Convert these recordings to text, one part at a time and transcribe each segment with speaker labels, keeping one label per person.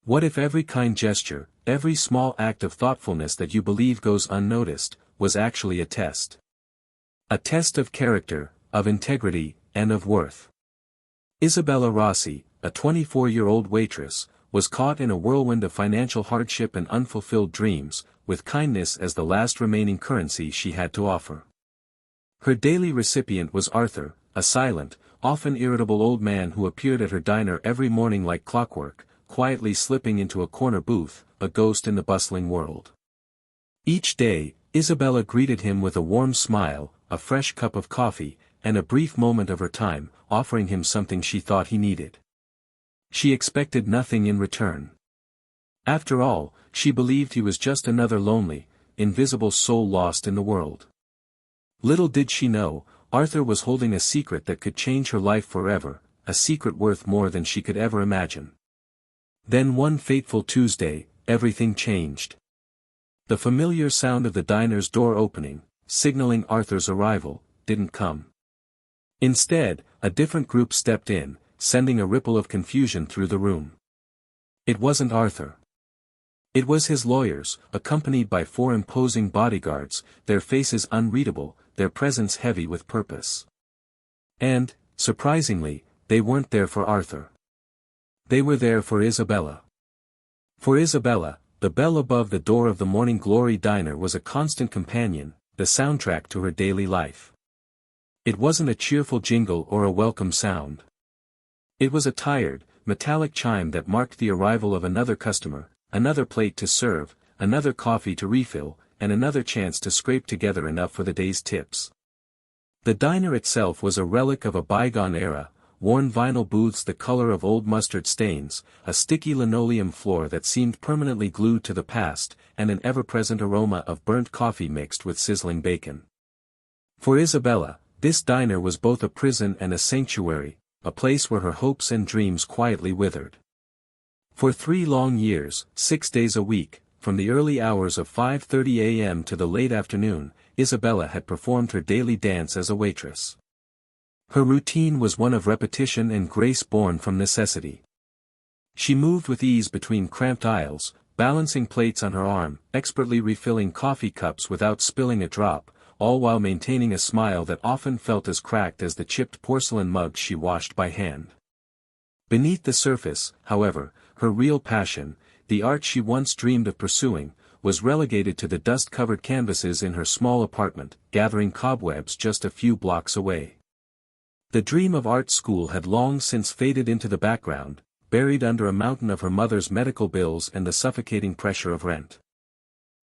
Speaker 1: What if every kind gesture, every small act of thoughtfulness that you believe goes unnoticed, was actually a test? A test of character, of integrity, and of worth. Isabella Rossi, a 24-year-old waitress, was caught in a whirlwind of financial hardship and unfulfilled dreams, with kindness as the last remaining currency she had to offer. Her daily recipient was Arthur, a silent, often irritable old man who appeared at her diner every morning like clockwork, quietly slipping into a corner booth, a ghost in the bustling world. Each day, Isabella greeted him with a warm smile, a fresh cup of coffee, and a brief moment of her time, offering him something she thought he needed. She expected nothing in return. After all, she believed he was just another lonely, invisible soul lost in the world. Little did she know, Arthur was holding a secret that could change her life forever, a secret worth more than she could ever imagine. Then one fateful Tuesday, everything changed. The familiar sound of the diner's door opening, signaling Arthur's arrival, didn't come. Instead, a different group stepped in, sending a ripple of confusion through the room. It wasn't Arthur. It was his lawyers, accompanied by 4 imposing bodyguards, their faces unreadable, their presence heavy with purpose. And, surprisingly, they weren't there for Arthur. They were there for Isabella. For Isabella, the bell above the door of the Morning Glory diner was a constant companion, the soundtrack to her daily life. It wasn't a cheerful jingle or a welcome sound. It was a tired, metallic chime that marked the arrival of another customer, another plate to serve, another coffee to refill, and another chance to scrape together enough for the day's tips. The diner itself was a relic of a bygone era, worn vinyl booths the color of old mustard stains, a sticky linoleum floor that seemed permanently glued to the past, and an ever-present aroma of burnt coffee mixed with sizzling bacon. For Isabella, this diner was both a prison and a sanctuary, a place where her hopes and dreams quietly withered. For 3 long years, 6 days a week, from the early hours of 5:30 a.m. to the late afternoon, Isabella had performed her daily dance as a waitress. Her routine was one of repetition and grace born from necessity. She moved with ease between cramped aisles, balancing plates on her arm, expertly refilling coffee cups without spilling a drop, all while maintaining a smile that often felt as cracked as the chipped porcelain mug she washed by hand. Beneath the surface, however, her real passion, the art she once dreamed of pursuing, was relegated to the dust-covered canvases in her small apartment, gathering cobwebs just a few blocks away. The dream of art school had long since faded into the background, buried under a mountain of her mother's medical bills and the suffocating pressure of rent.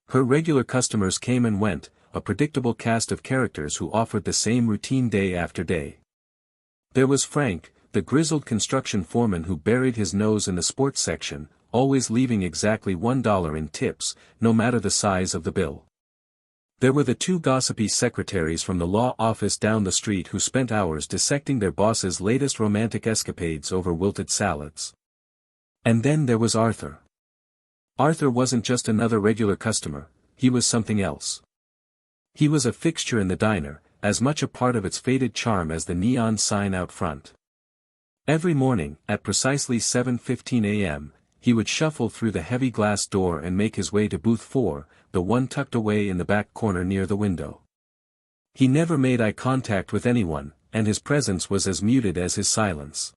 Speaker 1: Her regular customers came and went, a predictable cast of characters who offered the same routine day after day. There was Frank, the grizzled construction foreman who buried his nose in the sports section, always leaving exactly $1 in tips, no matter the size of the bill. There were the 2 gossipy secretaries from the law office down the street who spent hours dissecting their boss's latest romantic escapades over wilted salads. And then there was Arthur. Arthur wasn't just another regular customer, he was something else. He was a fixture in the diner, as much a part of its faded charm as the neon sign out front. Every morning, at precisely 7:15 a.m., he would shuffle through the heavy glass door and make his way to booth 4, the one tucked away in the back corner near the window. He never made eye contact with anyone, and his presence was as muted as his silence.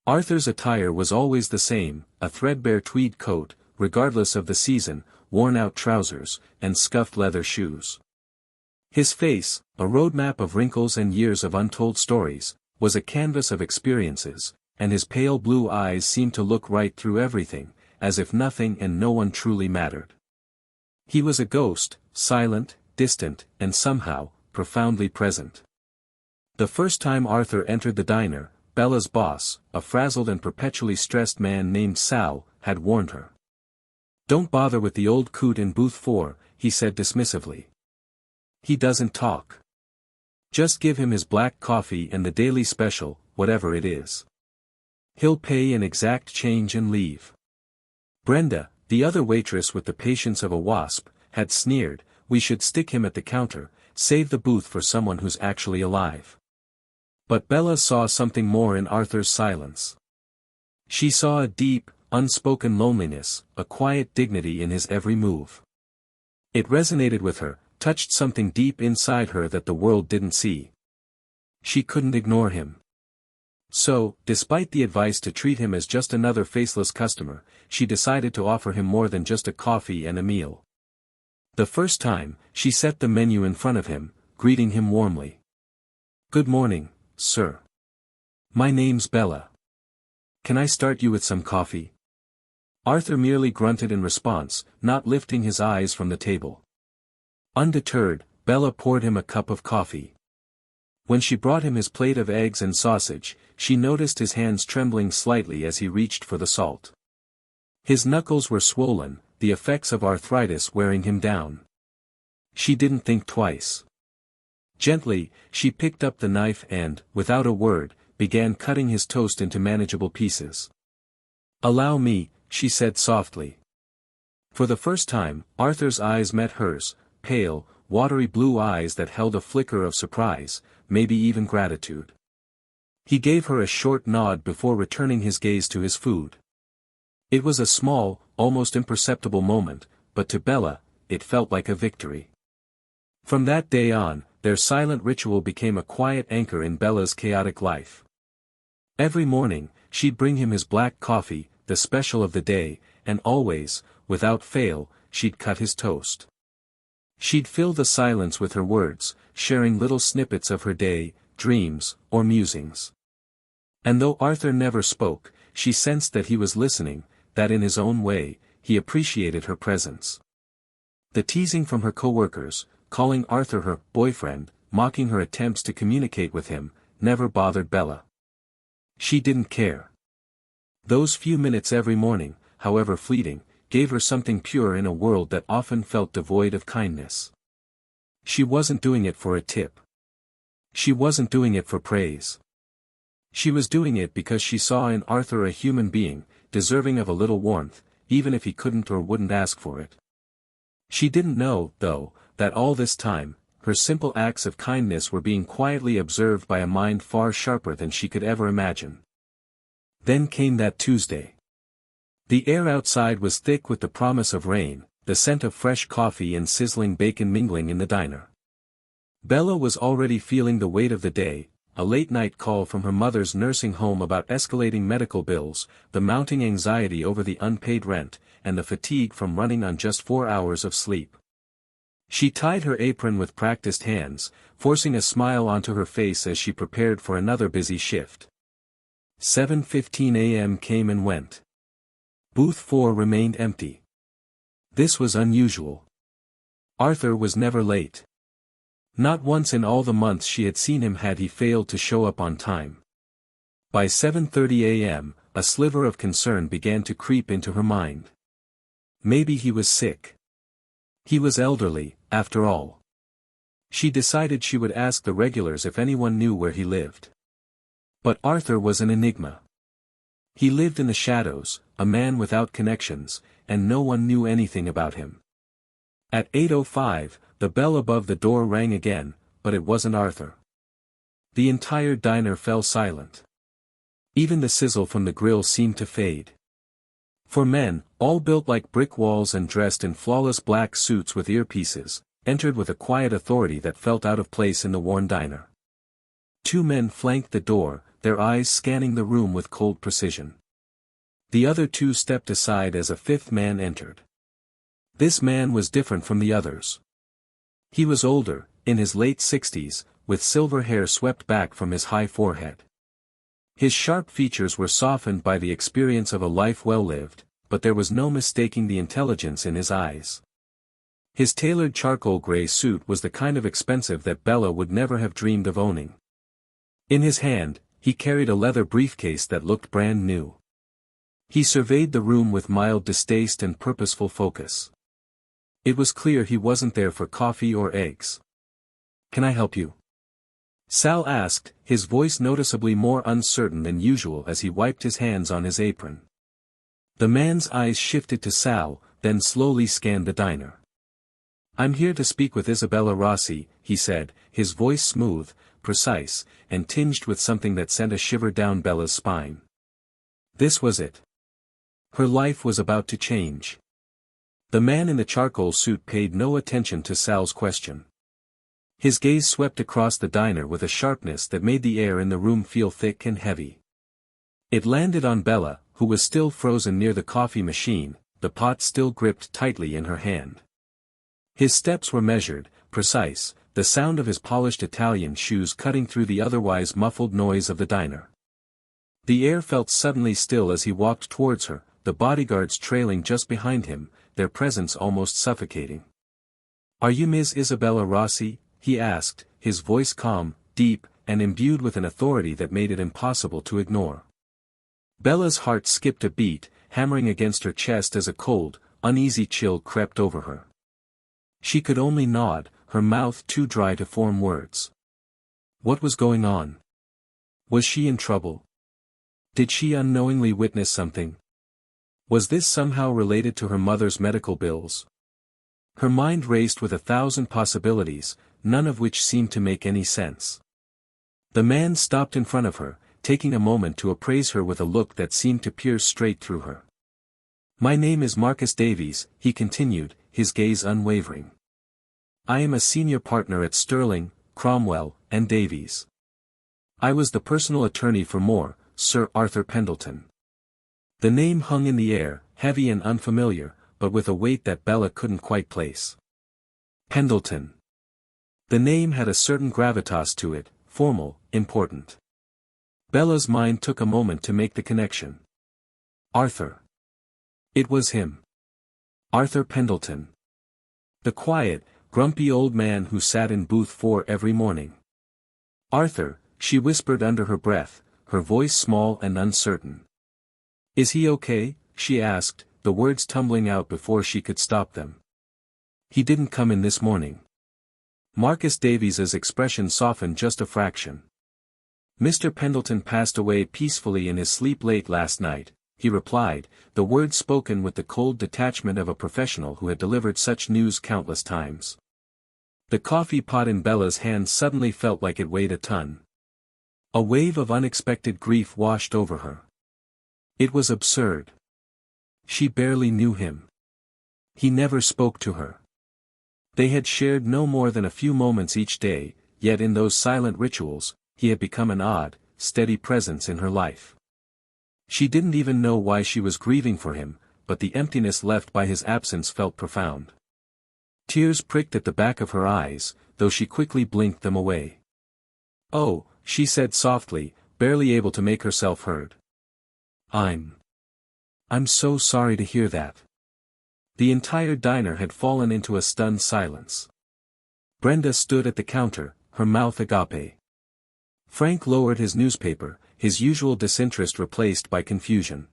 Speaker 1: Arthur's attire was always the same, a threadbare tweed coat, regardless of the season, worn-out trousers, and scuffed leather shoes. His face, a roadmap of wrinkles and years of untold stories, was a canvas of experiences, and his pale blue eyes seemed to look right through everything, as if nothing and no one truly mattered. He was a ghost, silent, distant, and somehow, profoundly present. The first time Arthur entered the diner, Bella's boss, a frazzled and perpetually stressed man named Sal, had warned her. "Don't bother with the old coot in booth 4, he said dismissively. "He doesn't talk. Just give him his black coffee and the daily special, whatever it is. He'll pay in exact change and leave." Brenda, the other waitress with the patience of a wasp, had sneered, "We should stick him at the counter, save the booth for someone who's actually alive." But Bella saw something more in Arthur's silence. She saw a deep, unspoken loneliness, a quiet dignity in his every move. It resonated with her, touched something deep inside her that the world didn't see. She couldn't ignore him. So, despite the advice to treat him as just another faceless customer, she decided to offer him more than just a coffee and a meal. The first time, she set the menu in front of him, greeting him warmly. "Good morning, sir. My name's Bella. Can I start you with some coffee?" Arthur merely grunted in response, not lifting his eyes from the table. Undeterred, Bella poured him a cup of coffee. When she brought him his plate of eggs and sausage, she noticed his hands trembling slightly as he reached for the salt. His knuckles were swollen, the effects of arthritis wearing him down. She didn't think twice. Gently, she picked up the knife and, without a word, began cutting his toast into manageable pieces. "Allow me," she said softly. For the first time, Arthur's eyes met hers, pale, watery blue eyes that held a flicker of surprise, maybe even gratitude. He gave her a short nod before returning his gaze to his food. It was a small, almost imperceptible moment, but to Bella, it felt like a victory. From that day on, their silent ritual became a quiet anchor in Bella's chaotic life. Every morning, she'd bring him his black coffee, the special of the day, and always, without fail, she'd cut his toast. She'd fill the silence with her words, sharing little snippets of her day, dreams, or musings. And though Arthur never spoke, she sensed that he was listening, that in his own way, he appreciated her presence. The teasing from her coworkers, calling Arthur her boyfriend, mocking her attempts to communicate with him, never bothered Bella. She didn't care. Those few minutes every morning, however fleeting, gave her something pure in a world that often felt devoid of kindness. She wasn't doing it for a tip. She wasn't doing it for praise. She was doing it because she saw in Arthur a human being, deserving of a little warmth, even if he couldn't or wouldn't ask for it. She didn't know, though, that all this time, her simple acts of kindness were being quietly observed by a mind far sharper than she could ever imagine. Then came that Tuesday. The air outside was thick with the promise of rain, the scent of fresh coffee and sizzling bacon mingling in the diner. Bella was already feeling the weight of the day, a late-night call from her mother's nursing home about escalating medical bills, the mounting anxiety over the unpaid rent, and the fatigue from running on just 4 hours of sleep. She tied her apron with practiced hands, forcing a smile onto her face as she prepared for another busy shift. 7:15 a.m. came and went. Booth 4 remained empty. This was unusual. Arthur was never late. Not once in all the months she had seen him had he failed to show up on time. By 7:30 a.m., a sliver of concern began to creep into her mind. Maybe he was sick. He was elderly, after all. She decided she would ask the regulars if anyone knew where he lived. But Arthur was an enigma. He lived in the shadows, a man without connections, and no one knew anything about him. At 8:05, the bell above the door rang again, but it wasn't Arthur. The entire diner fell silent. Even the sizzle from the grill seemed to fade. For men, all built like brick walls and dressed in flawless black suits with earpieces, entered with a quiet authority that felt out of place in the worn diner. 2 men flanked the door, their eyes scanning the room with cold precision. The other 2 stepped aside as a 5th man entered. This man was different from the others. He was older, in his late 60s, with silver hair swept back from his high forehead. His sharp features were softened by the experience of a life well lived, but there was no mistaking the intelligence in his eyes. His tailored charcoal gray suit was the kind of expensive that Bella would never have dreamed of owning. In his hand, he carried a leather briefcase that looked brand new. He surveyed the room with mild distaste and purposeful focus. It was clear he wasn't there for coffee or eggs. "Can I help you?" Sal asked, his voice noticeably more uncertain than usual as he wiped his hands on his apron. The man's eyes shifted to Sal, then slowly scanned the diner. "I'm here to speak with Isabella Rossi," he said, his voice smooth, precise, and tinged with something that sent a shiver down Bella's spine. This was it. Her life was about to change. The man in the charcoal suit paid no attention to Sal's question. His gaze swept across the diner with a sharpness that made the air in the room feel thick and heavy. It landed on Bella, who was still frozen near the coffee machine, the pot still gripped tightly in her hand. His steps were measured, precise, the sound of his polished Italian shoes cutting through the otherwise muffled noise of the diner. The air felt suddenly still as he walked towards her, the bodyguards trailing just behind him, their presence almost suffocating. "Are you Ms. Isabella Rossi?" he asked, his voice calm, deep, and imbued with an authority that made it impossible to ignore. Bella's heart skipped a beat, hammering against her chest as a cold, uneasy chill crept over her. She could only nod, her mouth too dry to form words. What was going on? Was she in trouble? Did she unknowingly witness something? Was this somehow related to her mother's medical bills? Her mind raced with 1,000 possibilities, none of which seemed to make any sense. The man stopped in front of her, taking a moment to appraise her with a look that seemed to pierce straight through her. "My name is Marcus Davies," he continued, his gaze unwavering. "I am a senior partner at Sterling, Cromwell, and Davies. I was the personal attorney for Sir Arthur Pendleton." The name hung in the air, heavy and unfamiliar, but with a weight that Bella couldn't quite place. Pendleton. The name had a certain gravitas to it, formal, important. Bella's mind took a moment to make the connection. Arthur. It was him. Arthur Pendleton. The quiet, grumpy old man who sat in booth 4 every morning. "Arthur," she whispered under her breath, her voice small and uncertain. "Is he okay?" she asked, the words tumbling out before she could stop them. "He didn't come in this morning." Marcus Davies's expression softened just a fraction. "Mr. Pendleton passed away peacefully in his sleep late last night," he replied, the words spoken with the cold detachment of a professional who had delivered such news countless times. The coffee pot in Bella's hand suddenly felt like it weighed a ton. A wave of unexpected grief washed over her. It was absurd. She barely knew him. He never spoke to her. They had shared no more than a few moments each day, yet in those silent rituals, he had become an odd, steady presence in her life. She didn't even know why she was grieving for him, but the emptiness left by his absence felt profound. Tears pricked at the back of her eyes, though she quickly blinked them away. "Oh," she said softly, barely able to make herself heard. I'm so sorry to hear that." The entire diner had fallen into a stunned silence. Brenda stood at the counter, her mouth agape. Frank lowered his newspaper, his usual disinterest replaced by confusion.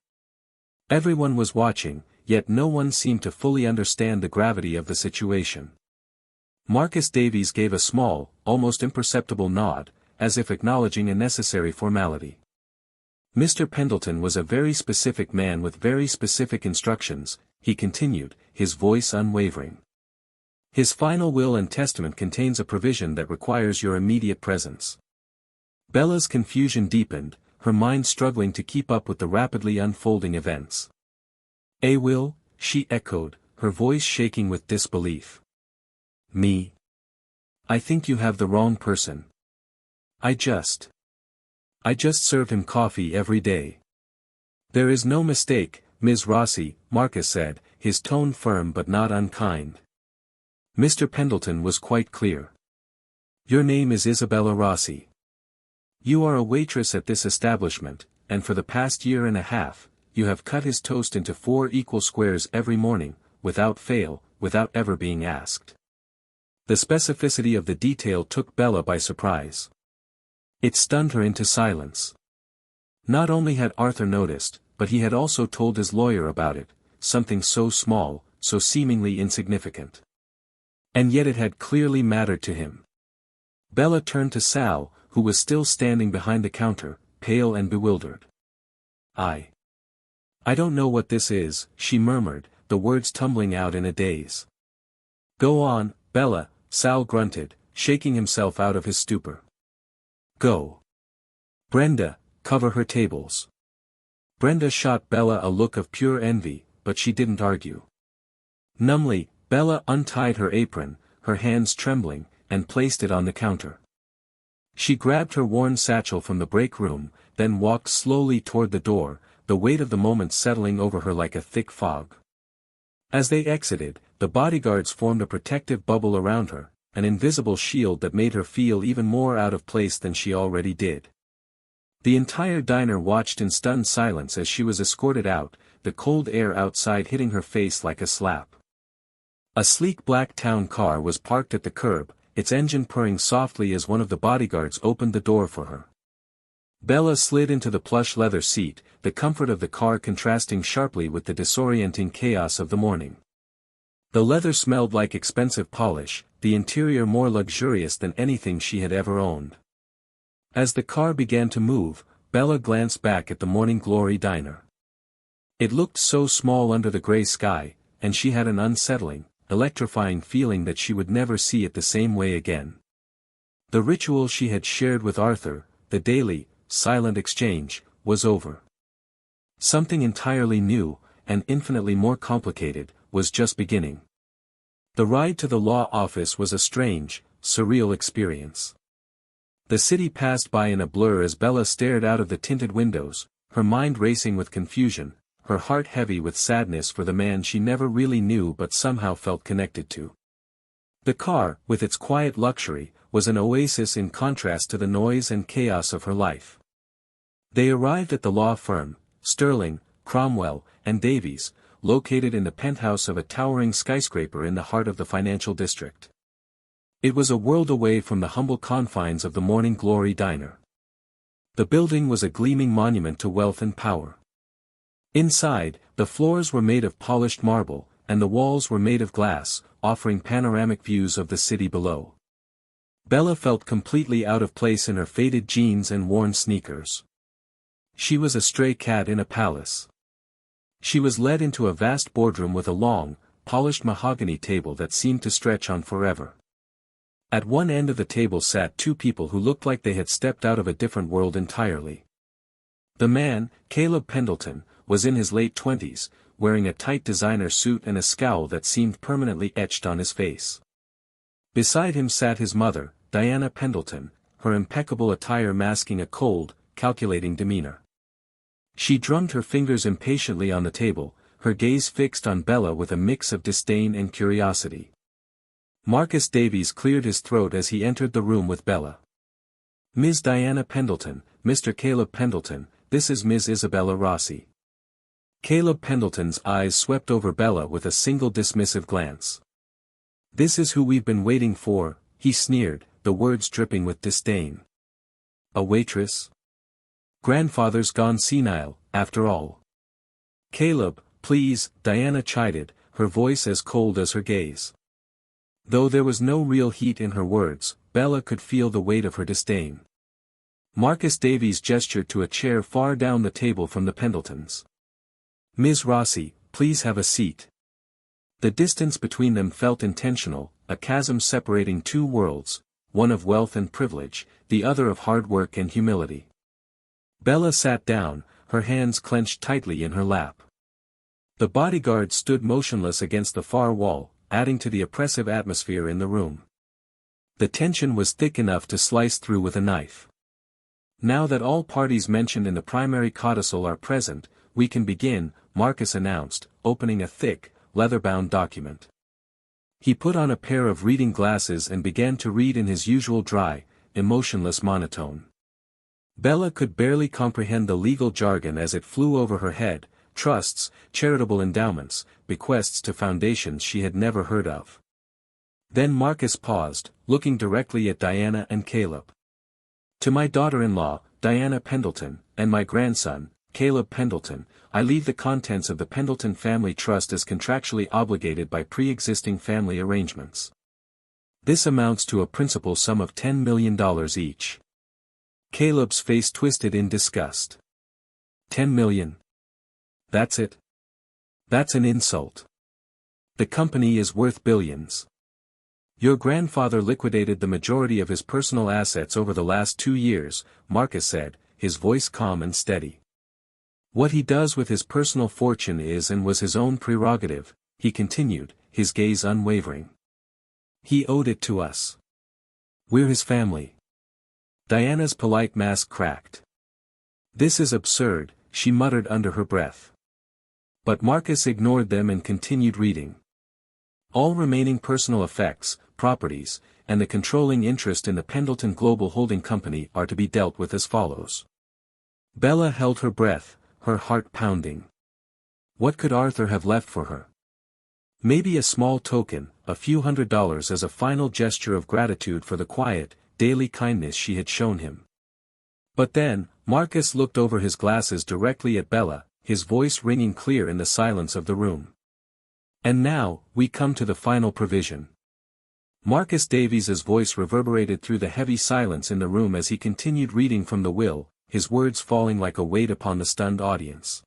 Speaker 1: Everyone was watching, yet no one seemed to fully understand the gravity of the situation. Marcus Davies gave a small, almost imperceptible nod, as if acknowledging a necessary formality. "Mr. Pendleton was a very specific man with very specific instructions," he continued, his voice unwavering. "His final will and testament contains a provision that requires your immediate presence." Bella's confusion deepened, her mind struggling to keep up with the rapidly unfolding events. "A will?" she echoed, her voice shaking with disbelief. "Me? I think you have the wrong person. I just serve him coffee every day." "There is no mistake, Ms. Rossi," Marcus said, his tone firm but not unkind. Mr. Pendleton was quite clear. "Your name is Isabella Rossi. You are a waitress at this establishment, and for the past year and a half, you have cut his toast into 4 equal squares every morning, without fail, without ever being asked." The specificity of the detail took Bella by surprise. It stunned her into silence. Not only had Arthur noticed, but he had also told his lawyer about it, something so small, so seemingly insignificant. And yet it had clearly mattered to him. Bella turned to Sal, who was still standing behind the counter, pale and bewildered. I don't know what this is," she murmured, the words tumbling out in a daze. "Go on, Bella," Sal grunted, shaking himself out of his stupor. "Go. Brenda, cover her tables." Brenda shot Bella a look of pure envy, but she didn't argue. Numbly, Bella untied her apron, her hands trembling, and placed it on the counter. She grabbed her worn satchel from the break room, then walked slowly toward the door, the weight of the moment settling over her like a thick fog. As they exited, the bodyguards formed a protective bubble around her, an invisible shield that made her feel even more out of place than she already did. The entire diner watched in stunned silence as she was escorted out, the cold air outside hitting her face like a slap. A sleek black town car was parked at the curb, its engine purring softly as one of the bodyguards opened the door for her. Bella slid into the plush leather seat, the comfort of the car contrasting sharply with the disorienting chaos of the morning. The leather smelled like expensive polish, the interior more luxurious than anything she had ever owned. As the car began to move, Bella glanced back at the Morning Glory diner. It looked so small under the gray sky, and she had an unsettling, electrifying feeling that she would never see it the same way again. The ritual she had shared with Arthur, the daily, silent exchange, was over. Something entirely new, and infinitely more complicated, was just beginning. The ride to the law office was a strange, surreal experience. The city passed by in a blur as Bella stared out of the tinted windows, her mind racing with confusion, her heart heavy with sadness for the man she never really knew but somehow felt connected to. The car, with its quiet luxury, was an oasis in contrast to the noise and chaos of her life. They arrived at the law firm, Sterling, Cromwell, and Davies, located in the penthouse of a towering skyscraper in the heart of the financial district. It was a world away from the humble confines of the Morning Glory diner. The building was a gleaming monument to wealth and power. Inside, the floors were made of polished marble, and the walls were made of glass, offering panoramic views of the city below. Bella felt completely out of place in her faded jeans and worn sneakers. She was a stray cat in a palace. She was led into a vast boardroom with a long, polished mahogany table that seemed to stretch on forever. At one end of the table sat two people who looked like they had stepped out of a different world entirely. The man, Caleb Pendleton, was in his late 20s, wearing a tight designer suit and a scowl that seemed permanently etched on his face. Beside him sat his mother, Diana Pendleton, her impeccable attire masking a cold, calculating demeanor. She drummed her fingers impatiently on the table, her gaze fixed on Bella with a mix of disdain and curiosity. Marcus Davies cleared his throat as he entered the room with Bella. "Ms. Diana Pendleton, Mr. Caleb Pendleton, this is Ms. Isabella Rossi." Caleb Pendleton's eyes swept over Bella with a single dismissive glance. "This is who we've been waiting for," he sneered, the words dripping with disdain. "A waitress? Grandfather's gone senile, after all." "Caleb, please," Diana chided, her voice as cold as her gaze. Though there was no real heat in her words, Bella could feel the weight of her disdain. Marcus Davies gestured to a chair far down the table from the Pendletons. "Ms. Rossi, please have a seat." The distance between them felt intentional, a chasm separating two worlds, one of wealth and privilege, the other of hard work and humility. Bella sat down, her hands clenched tightly in her lap. The bodyguard stood motionless against the far wall, adding to the oppressive atmosphere in the room. The tension was thick enough to slice through with a knife. "Now that all parties mentioned in the primary codicil are present, we can begin," Marcus announced, opening a thick, leather-bound document. He put on a pair of reading glasses and began to read in his usual dry, emotionless monotone. Bella could barely comprehend the legal jargon as it flew over her head: trusts, charitable endowments, bequests to foundations she had never heard of. Then Marcus paused, looking directly at Diana and Caleb. "To my daughter-in-law, Diana Pendleton, and my grandson, Caleb Pendleton, I leave the contents of the Pendleton Family Trust as contractually obligated by pre-existing family arrangements. This amounts to a principal sum of $10 million each." Caleb's face twisted in disgust. $10 million? That's it? That's an insult. The company is worth billions. Your grandfather liquidated the majority of his personal assets over the last 2 years, Marcus said, his voice calm and steady. What he does with his personal fortune is and was his own prerogative, he continued, his gaze unwavering. He owed it to us. We're his family. Diana's polite mask cracked. This is absurd, she muttered under her breath. But Marcus ignored them and continued reading. All remaining personal effects, properties, and the controlling interest in the Pendleton Global Holding Company are to be dealt with as follows. Bella held her breath, her heart pounding. What could Arthur have left for her? Maybe a small token, a few $100s as a final gesture of gratitude for the quiet, daily kindness she had shown him. But then, Marcus looked over his glasses directly at Bella, his voice ringing clear in the silence of the room. And now, we come to the final provision. Marcus Davies's voice reverberated through the heavy silence in the room as he continued reading from the will, his words falling like a weight upon the stunned audience.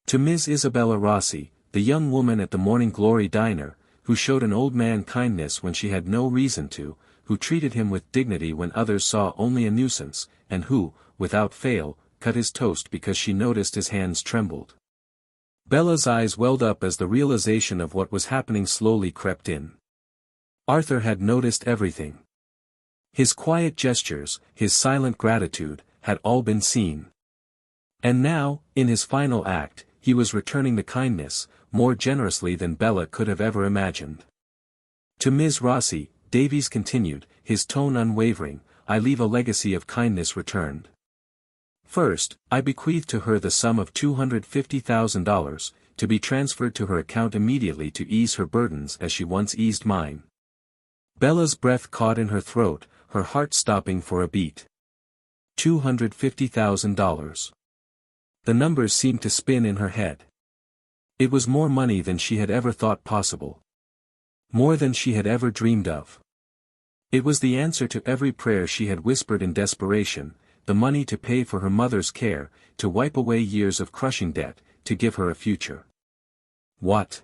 Speaker 1: To Ms. Isabella Rossi, the young woman at the Morning Glory diner, who showed an old man kindness when she had no reason to, who treated him with dignity when others saw only a nuisance, and who, without fail, cut his toast because she noticed his hands trembled. Bella's eyes welled up as the realization of what was happening slowly crept in. Arthur had noticed everything. His quiet gestures, his silent gratitude, had all been seen. And now, in his final act, he was returning the kindness, more generously than Bella could have ever imagined. To Ms. Rossi, Davies continued, his tone unwavering, I leave a legacy of kindness returned. First, I bequeath to her the sum of $250,000, to be transferred to her account immediately to ease her burdens as she once eased mine. Bella's breath caught in her throat, her heart stopping for a beat. $250,000. The numbers seemed to spin in her head. It was more money than she had ever thought possible. More than she had ever dreamed of. It was the answer to every prayer she had whispered in desperation, the money to pay for her mother's care, to wipe away years of crushing debt, to give her a future. What?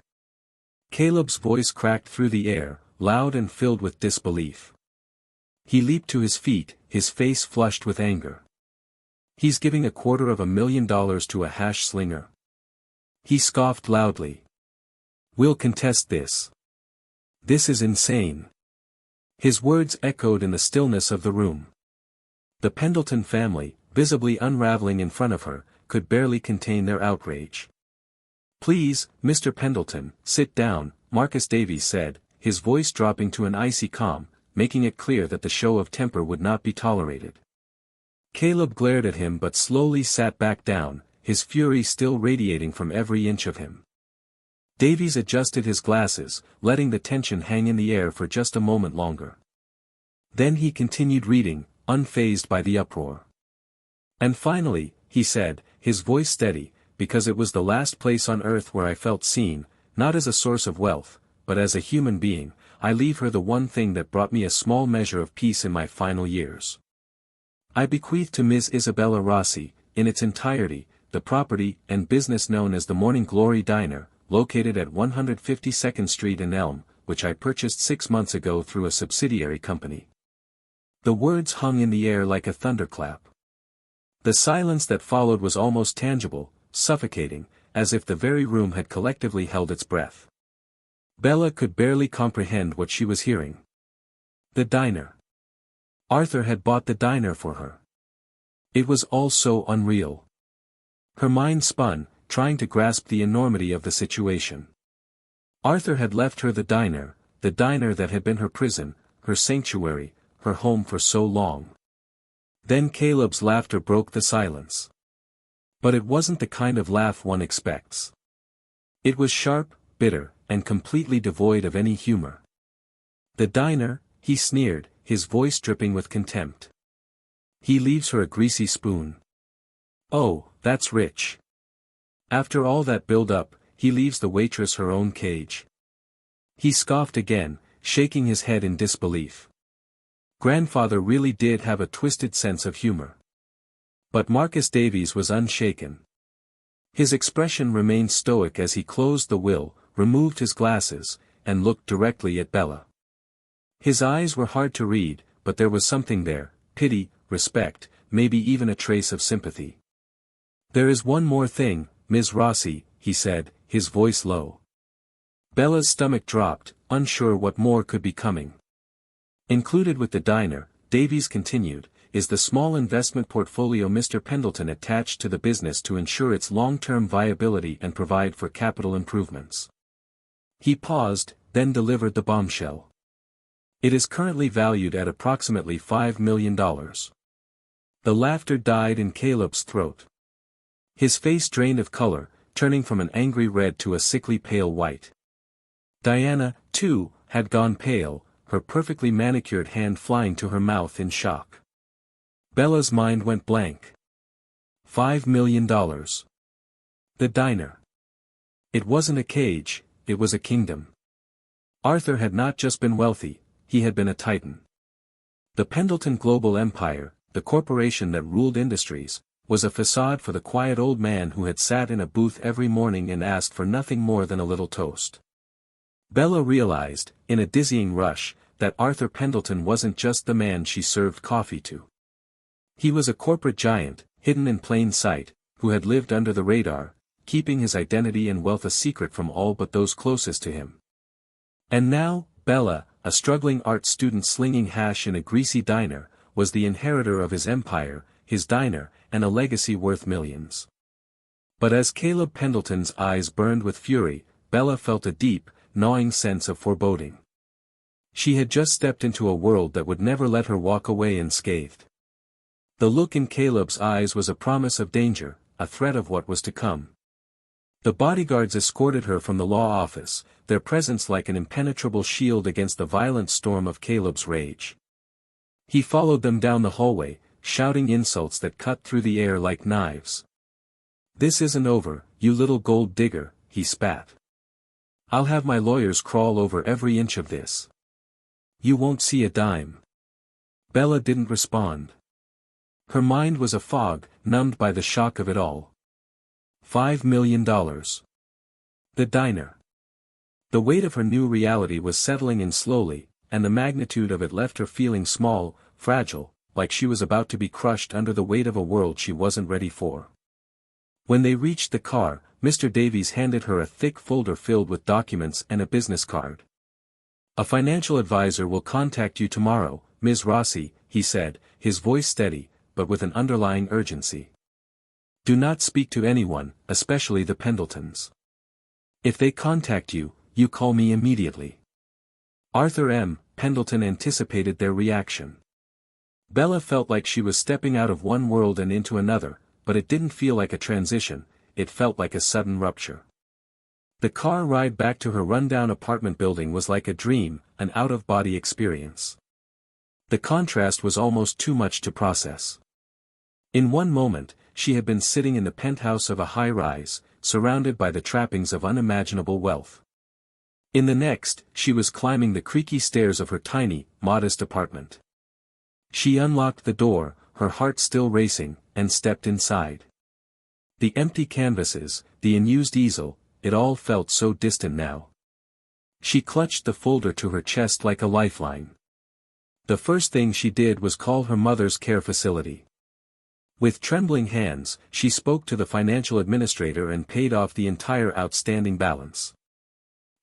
Speaker 1: Caleb's voice cracked through the air, loud and filled with disbelief. He leaped to his feet, his face flushed with anger. He's giving $250,000 to a hash slinger. He scoffed loudly. We'll contest this. This is insane. His words echoed in the stillness of the room. The Pendleton family, visibly unraveling in front of her, could barely contain their outrage. Please, Mr. Pendleton, sit down, Marcus Davies said, his voice dropping to an icy calm, making it clear that the show of temper would not be tolerated. Caleb glared at him but slowly sat back down, his fury still radiating from every inch of him. Davies adjusted his glasses, letting the tension hang in the air for just a moment longer. Then he continued reading, unfazed by the uproar. And finally, he said, his voice steady, because it was the last place on earth where I felt seen, not as a source of wealth, but as a human being, I leave her the one thing that brought me a small measure of peace in my final years. I bequeath to Ms. Isabella Rossi, in its entirety, the property and business known as the Morning Glory Diner, located at 152nd Street in Elm, which I purchased 6 months ago through a subsidiary company. The words hung in the air like a thunderclap. The silence that followed was almost tangible, suffocating, as if the very room had collectively held its breath. Bella could barely comprehend what she was hearing. The diner. Arthur had bought the diner for her. It was all so unreal. Her mind spun, trying to grasp the enormity of the situation. Arthur had left her the diner that had been her prison, her sanctuary, her home for so long. Then Caleb's laughter broke the silence. But it wasn't the kind of laugh one expects. It was sharp, bitter, and completely devoid of any humor. The diner, he sneered, his voice dripping with contempt. He leaves her a greasy spoon. Oh, that's rich. After all that build-up, he leaves the waitress her own cage. He scoffed again, shaking his head in disbelief. Grandfather really did have a twisted sense of humor. But Marcus Davies was unshaken. His expression remained stoic as he closed the will, removed his glasses, and looked directly at Bella. His eyes were hard to read, but there was something there, pity, respect, maybe even a trace of sympathy. "There is one more thing, Ms. Rossi," he said, his voice low. Bella's stomach dropped, unsure what more could be coming. "Included with the diner," Davies continued, "is the small investment portfolio Mr. Pendleton attached to the business to ensure its long-term viability and provide for capital improvements." He paused, then delivered the bombshell. "It is currently valued at approximately $5 million. The laughter died in Caleb's throat. His face drained of color, turning from an angry red to a sickly pale white. Diana, too, had gone pale, her perfectly manicured hand flying to her mouth in shock. Bella's mind went blank. $5 million. The diner. It wasn't a cage, it was a kingdom. Arthur had not just been wealthy, he had been a titan. The Pendleton Global Empire, the corporation that ruled industries, was a facade for the quiet old man who had sat in a booth every morning and asked for nothing more than a little toast. Bella realized, in a dizzying rush, that Arthur Pendleton wasn't just the man she served coffee to. He was a corporate giant, hidden in plain sight, who had lived under the radar, keeping his identity and wealth a secret from all but those closest to him. And now, Bella, a struggling art student slinging hash in a greasy diner, was the inheritor of his empire, his diner, and a legacy worth millions. But as Caleb Pendleton's eyes burned with fury, Bella felt a deep, gnawing sense of foreboding. She had just stepped into a world that would never let her walk away unscathed. The look in Caleb's eyes was a promise of danger, a threat of what was to come. The bodyguards escorted her from the law office, their presence like an impenetrable shield against the violent storm of Caleb's rage. He followed them down the hallway, shouting insults that cut through the air like knives. "This isn't over, you little gold digger," he spat. "I'll have my lawyers crawl over every inch of this. You won't see a dime." Bella didn't respond. Her mind was a fog, numbed by the shock of it all. $5 million. The diner. The weight of her new reality was settling in slowly, and the magnitude of it left her feeling small, fragile, like she was about to be crushed under the weight of a world she wasn't ready for. When they reached the car, Mr. Davies handed her a thick folder filled with documents and a business card. "A financial advisor will contact you tomorrow, Ms. Rossi," he said, his voice steady, but with an underlying urgency. "Do not speak to anyone, especially the Pendletons. If they contact you, you call me immediately." Arthur M. Pendleton anticipated their reaction. Bella felt like she was stepping out of one world and into another, but it didn't feel like a transition, it felt like a sudden rupture. The car ride back to her rundown apartment building was like a dream, an out-of-body experience. The contrast was almost too much to process. In one moment, she had been sitting in the penthouse of a high-rise, surrounded by the trappings of unimaginable wealth. In the next, she was climbing the creaky stairs of her tiny, modest apartment. She unlocked the door, her heart still racing, and stepped inside. The empty canvases, the unused easel, it all felt so distant now. She clutched the folder to her chest like a lifeline. The first thing she did was call her mother's care facility. With trembling hands, she spoke to the financial administrator and paid off the entire outstanding balance.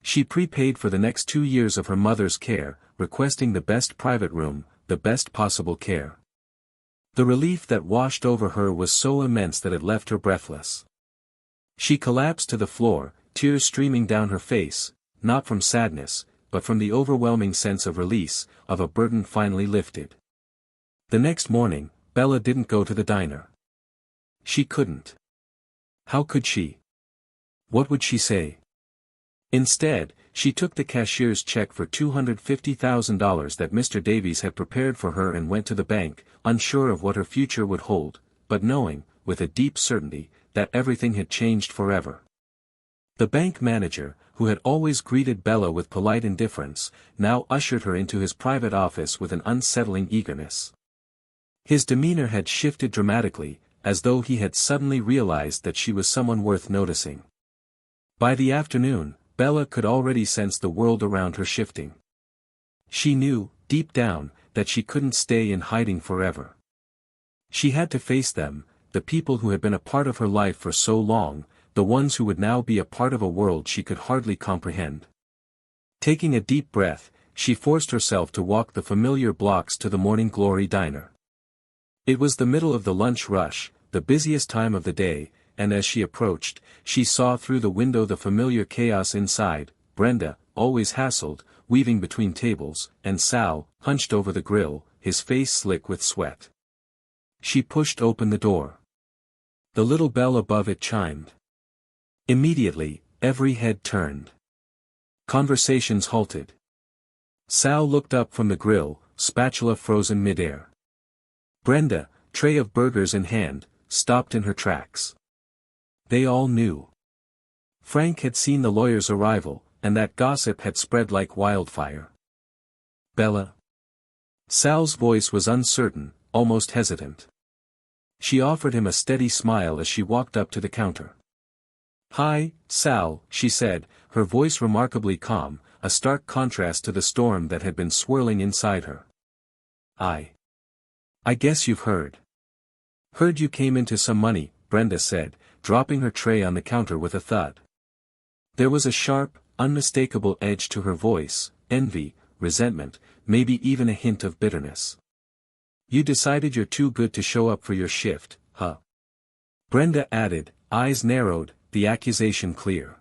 Speaker 1: She prepaid for the next 2 years of her mother's care, requesting the best private room, the best possible care. The relief that washed over her was so immense that it left her breathless. She collapsed to the floor, tears streaming down her face, not from sadness, but from the overwhelming sense of release, of a burden finally lifted. The next morning, Bella didn't go to the diner. She couldn't. How could she? What would she say? Instead, she took the cashier's check for $250,000 that Mr. Davies had prepared for her and went to the bank, unsure of what her future would hold, but knowing, with a deep certainty, that everything had changed forever. The bank manager, who had always greeted Bella with polite indifference, now ushered her into his private office with an unsettling eagerness. His demeanor had shifted dramatically, as though he had suddenly realized that she was someone worth noticing. By the afternoon, Bella could already sense the world around her shifting. She knew, deep down, that she couldn't stay in hiding forever. She had to face them, the people who had been a part of her life for so long, the ones who would now be a part of a world she could hardly comprehend. Taking a deep breath, she forced herself to walk the familiar blocks to the Morning Glory diner. It was the middle of the lunch rush, the busiest time of the day, and as she approached, she saw through the window the familiar chaos inside: Brenda, always hassled, weaving between tables, and Sal, hunched over the grill, his face slick with sweat. She pushed open the door. The little bell above it chimed. Immediately, every head turned. Conversations halted. Sal looked up from the grill, spatula frozen midair. Brenda, tray of burgers in hand, stopped in her tracks. They all knew. Frank had seen the lawyer's arrival, and that gossip had spread like wildfire. Bella? Sal's voice was uncertain, almost hesitant. She offered him a steady smile as she walked up to the counter. "Hi, Sal," she said, her voice remarkably calm, a stark contrast to the storm that had been swirling inside her. I guess you've heard." "Heard you came into some money," Brenda said, dropping her tray on the counter with a thud. There was a sharp, unmistakable edge to her voice, envy, resentment, maybe even a hint of bitterness. "You decided you're too good to show up for your shift, huh?" Brenda added, eyes narrowed, the accusation clear.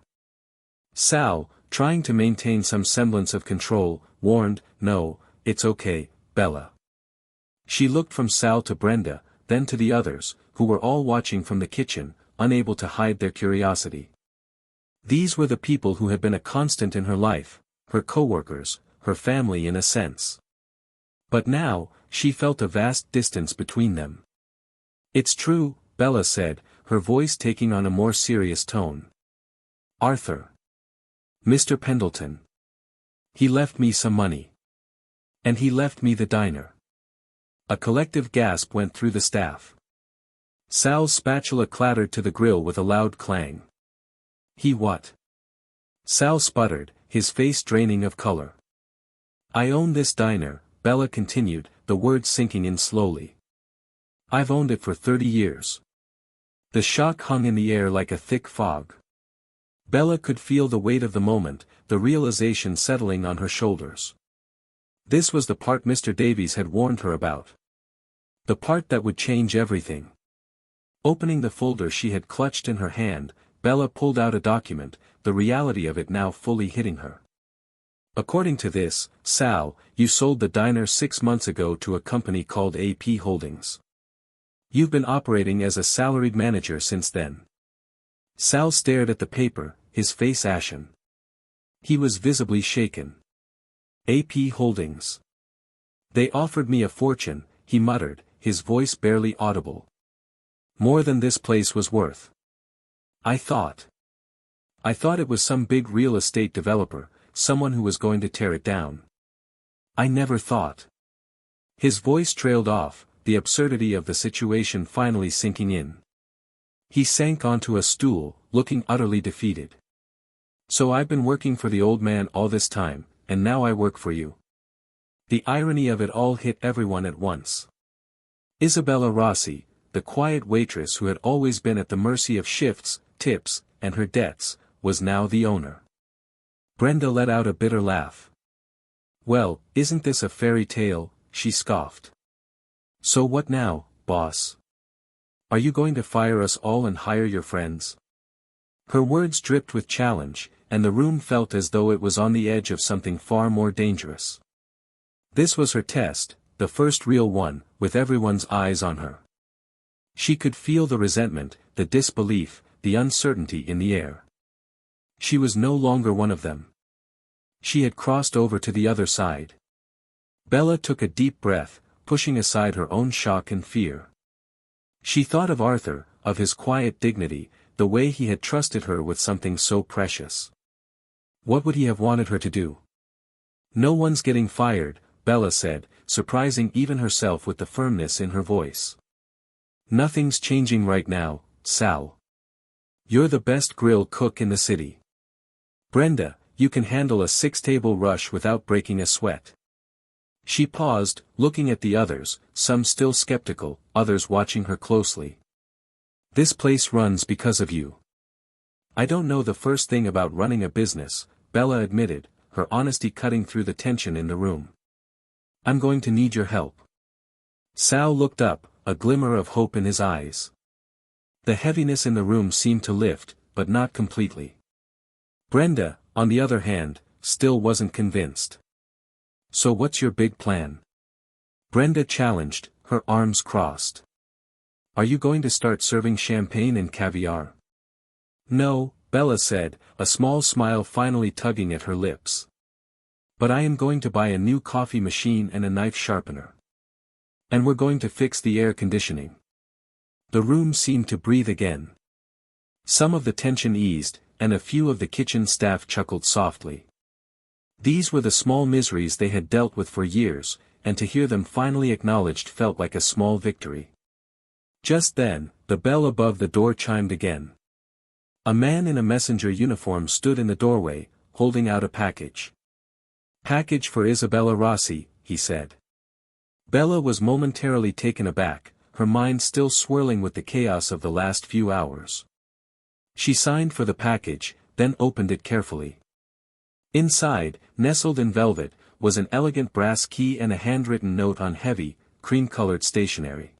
Speaker 1: Sal, trying to maintain some semblance of control, warned, "No, it's okay, Bella." She looked from Sal to Brenda, then to the others, who were all watching from the kitchen, unable to hide their curiosity. These were the people who had been a constant in her life, her co-workers, her family in a sense. But now, she felt a vast distance between them. "It's true," Bella said, her voice taking on a more serious tone. "Arthur. Mr. Pendleton. He left me some money. And he left me the diner." A collective gasp went through the staff. Sal's spatula clattered to the grill with a loud clang. "He what?" Sal sputtered, his face draining of color. "I own this diner," Bella continued, the words sinking in slowly. "I've owned it for 30 years. The shock hung in the air like a thick fog. Bella could feel the weight of the moment, the realization settling on her shoulders. This was the part Mr. Davies had warned her about. The part that would change everything. Opening the folder she had clutched in her hand, Bella pulled out a document, the reality of it now fully hitting her. "According to this, Sal, you sold the diner 6 months ago to a company called AP Holdings. You've been operating as a salaried manager since then." Sal stared at the paper, his face ashen. He was visibly shaken. "AP Holdings. They offered me a fortune," he muttered, his voice barely audible. "More than this place was worth. I thought it was some big real estate developer, someone who was going to tear it down. I never thought." His voice trailed off, the absurdity of the situation finally sinking in. He sank onto a stool, looking utterly defeated. "So I've been working for the old man all this time, and now I work for you." The irony of it all hit everyone at once. Isabella Rossi, the quiet waitress who had always been at the mercy of shifts, tips, and her debts, was now the owner. Brenda let out a bitter laugh. "Well, isn't this a fairy tale?" she scoffed. "So what now, boss? Are you going to fire us all and hire your friends?" Her words dripped with challenge, and the room felt as though it was on the edge of something far more dangerous. This was her test, the first real one, with everyone's eyes on her. She could feel the resentment, the disbelief, the uncertainty in the air. She was no longer one of them. She had crossed over to the other side. Bella took a deep breath, pushing aside her own shock and fear. She thought of Arthur, of his quiet dignity, the way he had trusted her with something so precious. What would he have wanted her to do? "No one's getting fired," Bella said, surprising even herself with the firmness in her voice. "Nothing's changing right now, Sal. You're the best grill cook in the city. Brenda, you can handle a 6-table rush without breaking a sweat." She paused, looking at the others, some still skeptical, others watching her closely. This place runs because of you. I don't know the first thing about running a business, Bella admitted, her honesty cutting through the tension in the room. I'm going to need your help. Sal looked up, a glimmer of hope in his eyes. The heaviness in the room seemed to lift, but not completely. Brenda, on the other hand, still wasn't convinced. So what's your big plan? Brenda challenged, her arms crossed. Are you going to start serving champagne and caviar? No, Bella said, a small smile finally tugging at her lips. But I am going to buy a new coffee machine and a knife sharpener. And we're going to fix the air conditioning. The room seemed to breathe again. Some of the tension eased, and a few of the kitchen staff chuckled softly. These were the small miseries they had dealt with for years, and to hear them finally acknowledged felt like a small victory. Just then, the bell above the door chimed again. A man in a messenger uniform stood in the doorway, holding out a package. Package for Isabella Rossi, he said. Bella was momentarily taken aback, her mind still swirling with the chaos of the last few hours. She signed for the package, then opened it carefully. Inside, nestled in velvet, was an elegant brass key and a handwritten note on heavy, cream-colored stationery.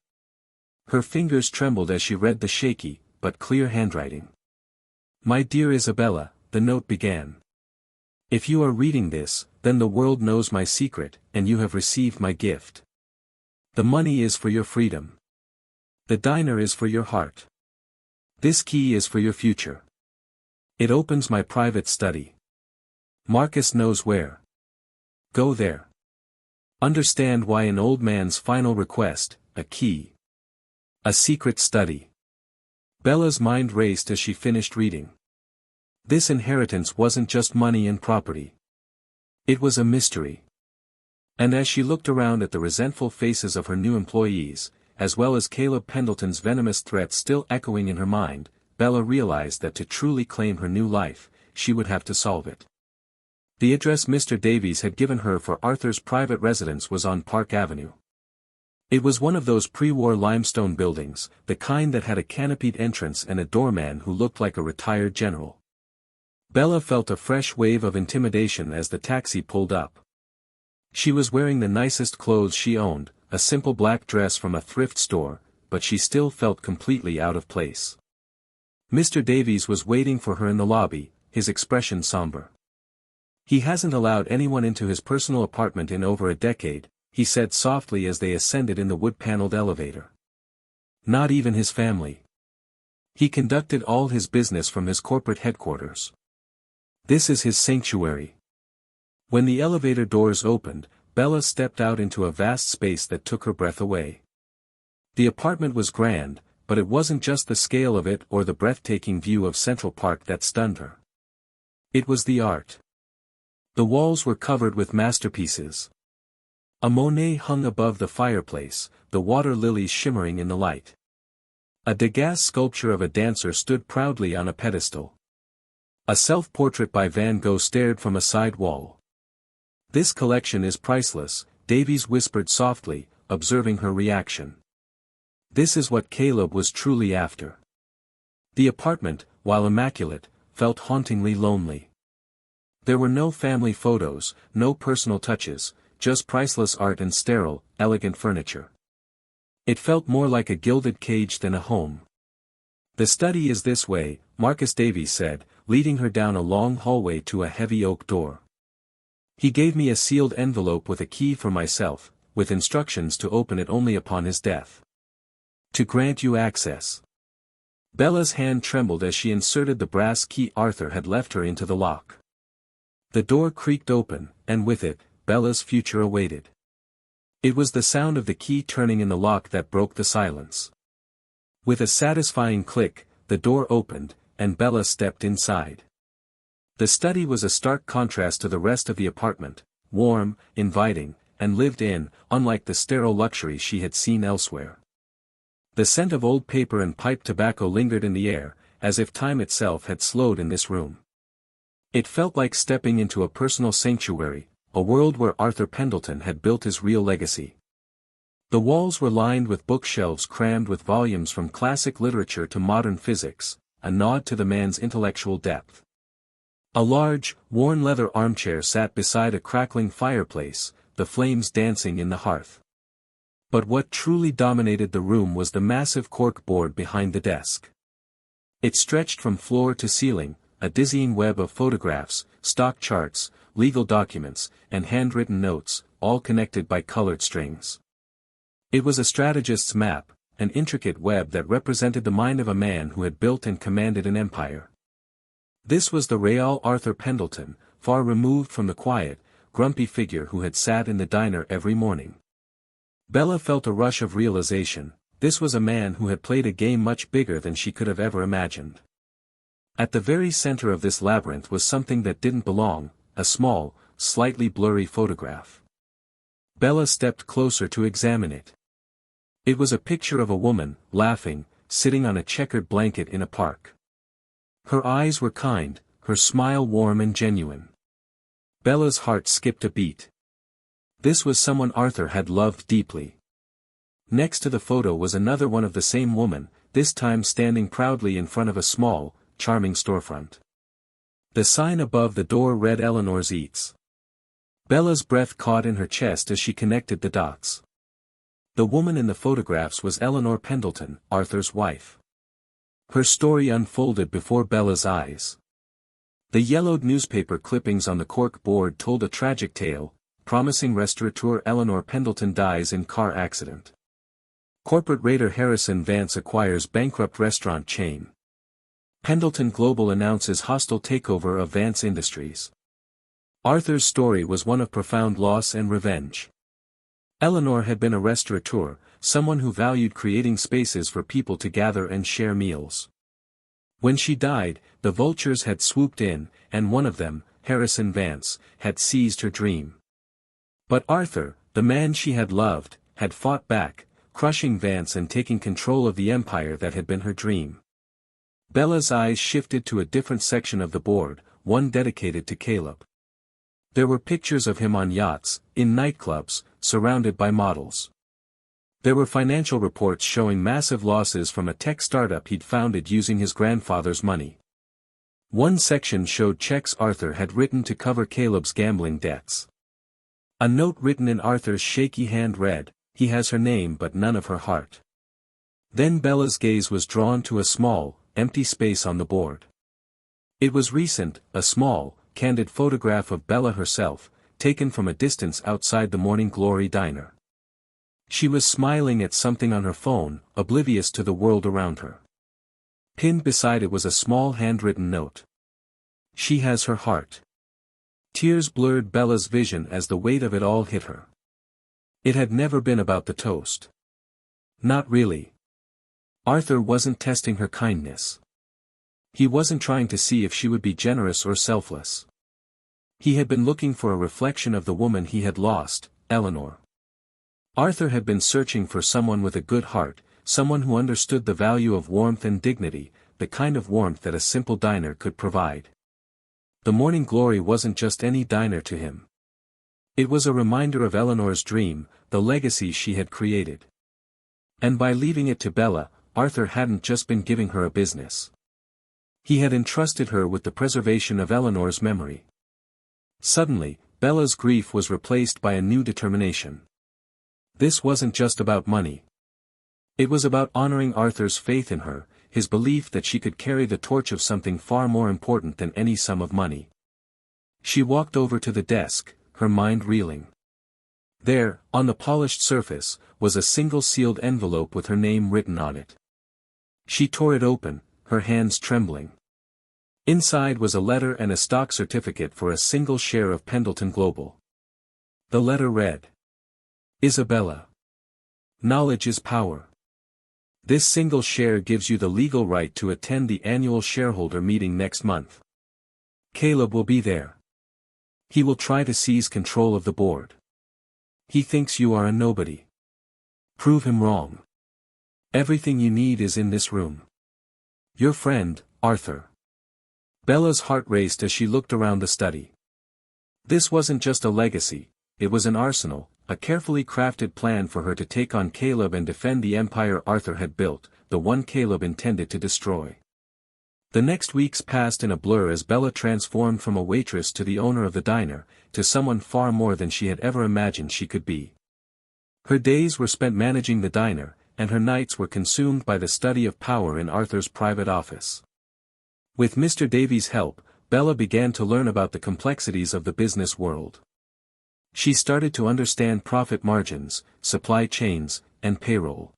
Speaker 1: Her fingers trembled as she read the shaky, but clear handwriting. My dear Isabella, the note began. If you are reading this, then the world knows my secret, and you have received my gift. The money is for your freedom. The diner is for your heart. This key is for your future. It opens my private study. Marcus knows where. Go there. Understand why an old man's final request, a key. A secret study. Bella's mind raced as she finished reading. This inheritance wasn't just money and property. It was a mystery. And as she looked around at the resentful faces of her new employees, as well as Caleb Pendleton's venomous threats still echoing in her mind, Bella realized that to truly claim her new life, she would have to solve it. The address Mr. Davies had given her for Arthur's private residence was on Park Avenue. It was one of those pre-war limestone buildings, the kind that had a canopied entrance and a doorman who looked like a retired general. Bella felt a fresh wave of intimidation as the taxi pulled up. She was wearing the nicest clothes she owned, a simple black dress from a thrift store, but she still felt completely out of place. Mr. Davies was waiting for her in the lobby, his expression somber. He hasn't allowed anyone into his personal apartment in over a decade, he said softly as they ascended in the wood-paneled elevator. Not even his family. He conducted all his business from his corporate headquarters. This is his sanctuary. When the elevator doors opened, Bella stepped out into a vast space that took her breath away. The apartment was grand, but it wasn't just the scale of it or the breathtaking view of Central Park that stunned her. It was the art. The walls were covered with masterpieces. A Monet hung above the fireplace, the water lilies shimmering in the light. A Degas sculpture of a dancer stood proudly on a pedestal. A self-portrait by Van Gogh stared from a side wall. This collection is priceless, Davies whispered softly, observing her reaction. This is what Caleb was truly after. The apartment, while immaculate, felt hauntingly lonely. There were no family photos, no personal touches, just priceless art and sterile, elegant furniture. It felt more like a gilded cage than a home. The study is this way, Marcus Davies said, leading her down a long hallway to a heavy oak door. He gave me a sealed envelope with a key for myself, with instructions to open it only upon his death. To grant you access. Bella's hand trembled as she inserted the brass key Arthur had left her into the lock. The door creaked open, and with it, Bella's future awaited. It was the sound of the key turning in the lock that broke the silence. With a satisfying click, the door opened, and Bella stepped inside. The study was a stark contrast to the rest of the apartment, warm, inviting, and lived in, unlike the sterile luxury she had seen elsewhere. The scent of old paper and pipe tobacco lingered in the air, as if time itself had slowed in this room. It felt like stepping into a personal sanctuary, a world where Arthur Pendleton had built his real legacy. The walls were lined with bookshelves crammed with volumes from classic literature to modern physics, a nod to the man's intellectual depth. A large, worn leather armchair sat beside a crackling fireplace, the flames dancing in the hearth. But what truly dominated the room was the massive cork board behind the desk. It stretched from floor to ceiling, a dizzying web of photographs, stock charts, legal documents, and handwritten notes, all connected by colored strings. It was a strategist's map, an intricate web that represented the mind of a man who had built and commanded an empire. This was the Real Arthur Pendleton, far removed from the quiet, grumpy figure who had sat in the diner every morning. Bella felt a rush of realization. This was a man who had played a game much bigger than she could have ever imagined. At the very center of this labyrinth was something that didn't belong, a small, slightly blurry photograph. Bella stepped closer to examine it. It was a picture of a woman, laughing, sitting on a checkered blanket in a park. Her eyes were kind, her smile warm and genuine. Bella's heart skipped a beat. This was someone Arthur had loved deeply. Next to the photo was another one of the same woman, this time standing proudly in front of a small, charming storefront. The sign above the door read Eleanor's Eats. Bella's breath caught in her chest as she connected the dots. The woman in the photographs was Eleanor Pendleton, Arthur's wife. Her story unfolded before Bella's eyes. The yellowed newspaper clippings on the cork board told a tragic tale, promising restaurateur Eleanor Pendleton dies in car accident. Corporate raider Harrison Vance acquires bankrupt restaurant chain. Pendleton Global announces hostile takeover of Vance Industries. Arthur's story was one of profound loss and revenge. Eleanor had been a restaurateur, someone who valued creating spaces for people to gather and share meals. When she died, the vultures had swooped in, and one of them, Harrison Vance, had seized her dream. But Arthur, the man she had loved, had fought back, crushing Vance and taking control of the empire that had been her dream. Bella's eyes shifted to a different section of the board, one dedicated to Caleb. There were pictures of him on yachts, in nightclubs, surrounded by models. There were financial reports showing massive losses from a tech startup he'd founded using his grandfather's money. One section showed checks Arthur had written to cover Caleb's gambling debts. A note written in Arthur's shaky hand read, "He has her name but none of her heart." Then Bella's gaze was drawn to a small, empty space on the board. It was recent, a small, candid photograph of Bella herself, taken from a distance outside the Morning Glory diner. She was smiling at something on her phone, oblivious to the world around her. Pinned beside it was a small handwritten note. "She has her heart." Tears blurred Bella's vision as the weight of it all hit her. It had never been about the toast. Not really. Arthur wasn't testing her kindness. He wasn't trying to see if she would be generous or selfless. He had been looking for a reflection of the woman he had lost, Eleanor. Arthur had been searching for someone with a good heart, someone who understood the value of warmth and dignity, the kind of warmth that a simple diner could provide. The Morning Glory wasn't just any diner to him. It was a reminder of Eleanor's dream, the legacy she had created. And by leaving it to Bella, Arthur hadn't just been giving her a business. He had entrusted her with the preservation of Eleanor's memory. Suddenly, Bella's grief was replaced by a new determination. This wasn't just about money. It was about honoring Arthur's faith in her, his belief that she could carry the torch of something far more important than any sum of money. She walked over to the desk, her mind reeling. There, on the polished surface, was a single sealed envelope with her name written on it. She tore it open, her hands trembling. Inside was a letter and a stock certificate for a single share of Pendleton Global. The letter read, "Isabella. Knowledge is power. This single share gives you the legal right to attend the annual shareholder meeting next month. Caleb will be there. He will try to seize control of the board. He thinks you are a nobody. Prove him wrong. Everything you need is in this room. Your friend, Arthur." Bella's heart raced as she looked around the study. This wasn't just a legacy, it was an arsenal, a carefully crafted plan for her to take on Caleb and defend the empire Arthur had built, the one Caleb intended to destroy. The next weeks passed in a blur as Bella transformed from a waitress to the owner of the diner, to someone far more than she had ever imagined she could be. Her days were spent managing the diner, and her nights were consumed by the study of power in Arthur's private office. With Mr. Davies' help, Bella began to learn about the complexities of the business world. She started to understand profit margins, supply chains, and payroll.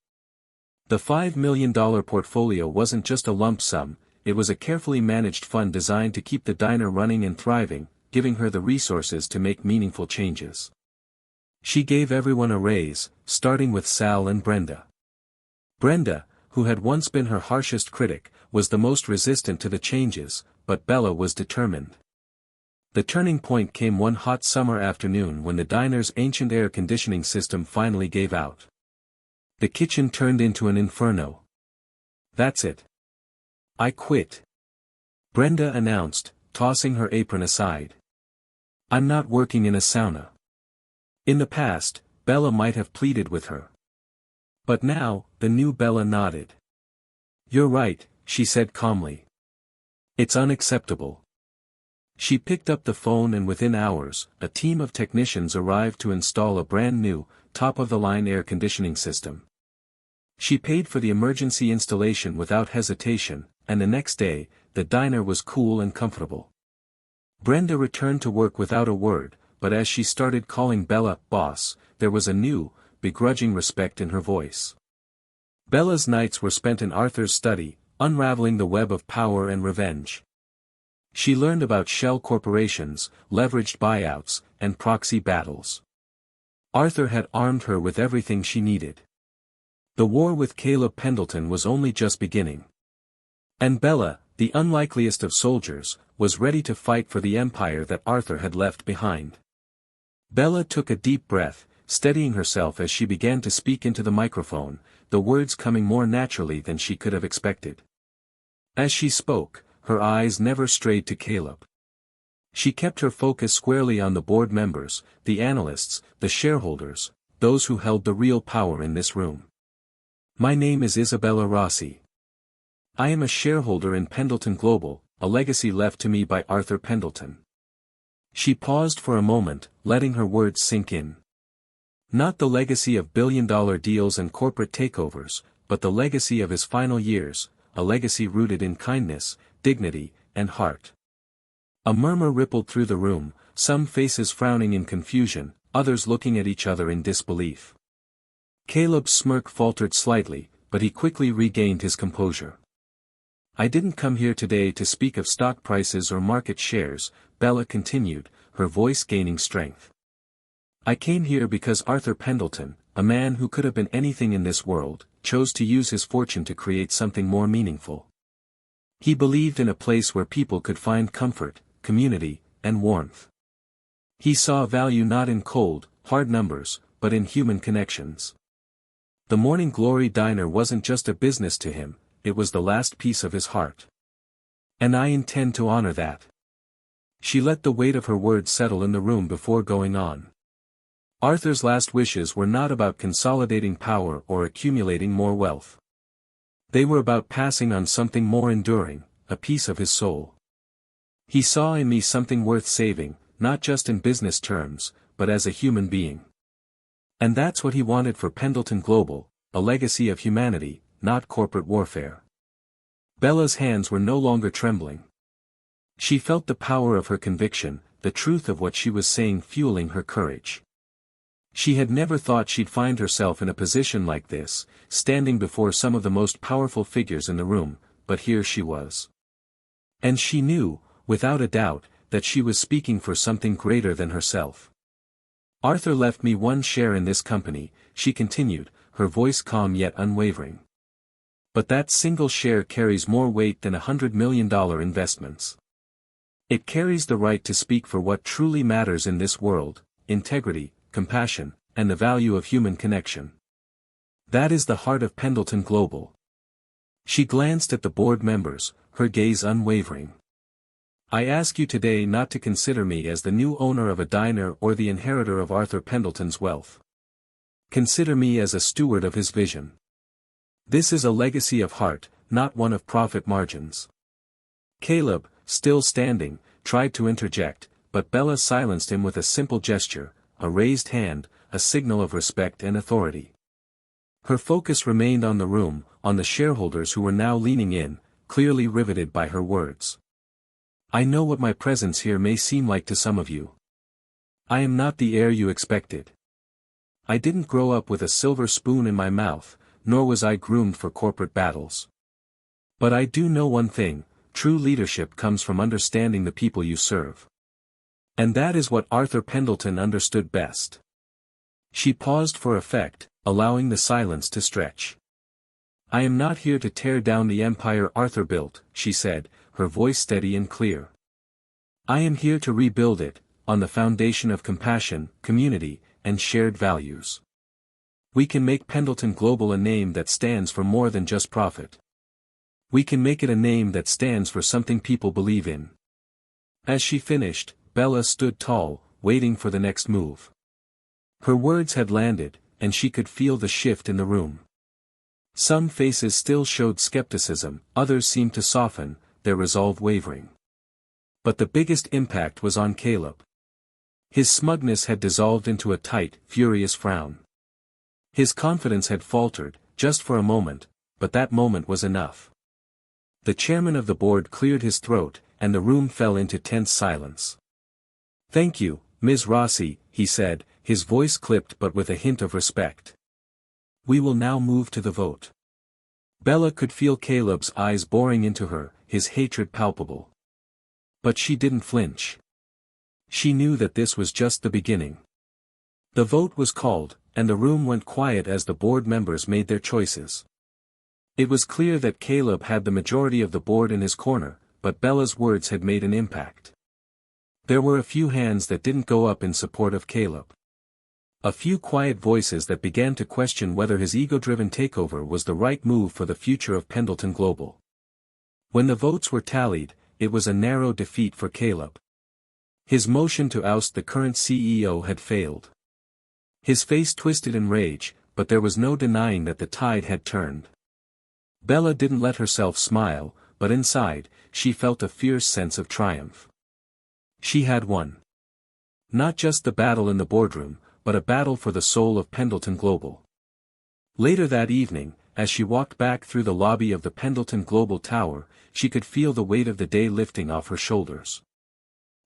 Speaker 1: The $5 million portfolio wasn't just a lump sum, it was a carefully managed fund designed to keep the diner running and thriving, giving her the resources to make meaningful changes. She gave everyone a raise, starting with Sal and Brenda. Brenda, who had once been her harshest critic, was the most resistant to the changes, but Bella was determined. The turning point came one hot summer afternoon when the diner's ancient air conditioning system finally gave out. The kitchen turned into an inferno. "That's it. I quit," Brenda announced, tossing her apron aside. "I'm not working in a sauna." In the past, Bella might have pleaded with her. But now, the new Bella nodded. "You're right," she said calmly. "It's unacceptable." She picked up the phone and within hours, a team of technicians arrived to install a brand new, top-of-the-line air conditioning system. She paid for the emergency installation without hesitation, and the next day, the diner was cool and comfortable. Brenda returned to work without a word, but as she started calling Bella "boss," there was a new, begrudging respect in her voice. Bella's nights were spent in Arthur's study, unraveling the web of power and revenge. She learned about shell corporations, leveraged buyouts, and proxy battles. Arthur had armed her with everything she needed. The war with Caleb Pendleton was only just beginning. And Bella, the unlikeliest of soldiers, was ready to fight for the empire that Arthur had left behind. Bella took a deep breath, steadying herself as she began to speak into the microphone, the words coming more naturally than she could have expected. As she spoke, her eyes never strayed to Caleb. She kept her focus squarely on the board members, the analysts, the shareholders, those who held the real power in this room. "My name is Isabella Rossi. I am a shareholder in Pendleton Global, a legacy left to me by Arthur Pendleton." She paused for a moment, letting her words sink in. Not the legacy of billion-dollar deals and corporate takeovers, but the legacy of his final years, a legacy rooted in kindness, dignity, and heart. A murmur rippled through the room, some faces frowning in confusion, others looking at each other in disbelief. Caleb's smirk faltered slightly, but he quickly regained his composure. "I didn't come here today to speak of stock prices or market shares," Bella continued, her voice gaining strength. "I came here because Arthur Pendleton, a man who could have been anything in this world, chose to use his fortune to create something more meaningful. He believed in a place where people could find comfort, community, and warmth. He saw value not in cold, hard numbers, but in human connections. The Morning Glory Diner wasn't just a business to him, it was the last piece of his heart. And I intend to honor that." She let the weight of her words settle in the room before going on. Arthur's last wishes were not about consolidating power or accumulating more wealth. They were about passing on something more enduring, a piece of his soul. "He saw in me something worth saving, not just in business terms, but as a human being. And that's what he wanted for Pendleton Global, a legacy of humanity, not corporate warfare." Bella's hands were no longer trembling. She felt the power of her conviction, the truth of what she was saying fueling her courage. She had never thought she'd find herself in a position like this, standing before some of the most powerful figures in the room, but here she was. And she knew, without a doubt, that she was speaking for something greater than herself. "Arthur left me one share in this company," she continued, her voice calm yet unwavering. "But that single share carries more weight than $100 million investments. It carries the right to speak for what truly matters in this world: integrity, compassion, and the value of human connection. That is the heart of Pendleton Global." She glanced at the board members, her gaze unwavering. I ask you today not to consider me as the new owner of a diner or the inheritor of Arthur Pendleton's wealth. Consider me as a steward of his vision. This is a legacy of heart, not one of profit margins. Caleb, still standing, tried to interject, but Bella silenced him with a simple gesture, a raised hand, a signal of respect and authority. Her focus remained on the room, on the shareholders who were now leaning in, clearly riveted by her words. I know what my presence here may seem like to some of you. I am not the heir you expected. I didn't grow up with a silver spoon in my mouth, nor was I groomed for corporate battles. But I do know one thing, true leadership comes from understanding the people you serve. And that is what Arthur Pendleton understood best. She paused for effect, allowing the silence to stretch. I am not here to tear down the empire Arthur built, she said, her voice steady and clear. I am here to rebuild it, on the foundation of compassion, community, and shared values. We can make Pendleton Global a name that stands for more than just profit. We can make it a name that stands for something people believe in. As she finished, Bella stood tall, waiting for the next move. Her words had landed, and she could feel the shift in the room. Some faces still showed skepticism, others seemed to soften, their resolve wavering. But the biggest impact was on Caleb. His smugness had dissolved into a tight, furious frown. His confidence had faltered, just for a moment, but that moment was enough. The chairman of the board cleared his throat, and the room fell into tense silence. Thank you, Ms. Rossi, he said, his voice clipped but with a hint of respect. We will now move to the vote. Bella could feel Caleb's eyes boring into her, his hatred palpable. But she didn't flinch. She knew that this was just the beginning. The vote was called, and the room went quiet as the board members made their choices. It was clear that Caleb had the majority of the board in his corner, but Bella's words had made an impact. There were a few hands that didn't go up in support of Caleb. A few quiet voices that began to question whether his ego-driven takeover was the right move for the future of Pendleton Global. When the votes were tallied, it was a narrow defeat for Caleb. His motion to oust the current CEO had failed. His face twisted in rage, but there was no denying that the tide had turned. Bella didn't let herself smile, but inside, she felt a fierce sense of triumph. She had won. Not just the battle in the boardroom, but a battle for the soul of Pendleton Global. Later that evening, as she walked back through the lobby of the Pendleton Global Tower, she could feel the weight of the day lifting off her shoulders.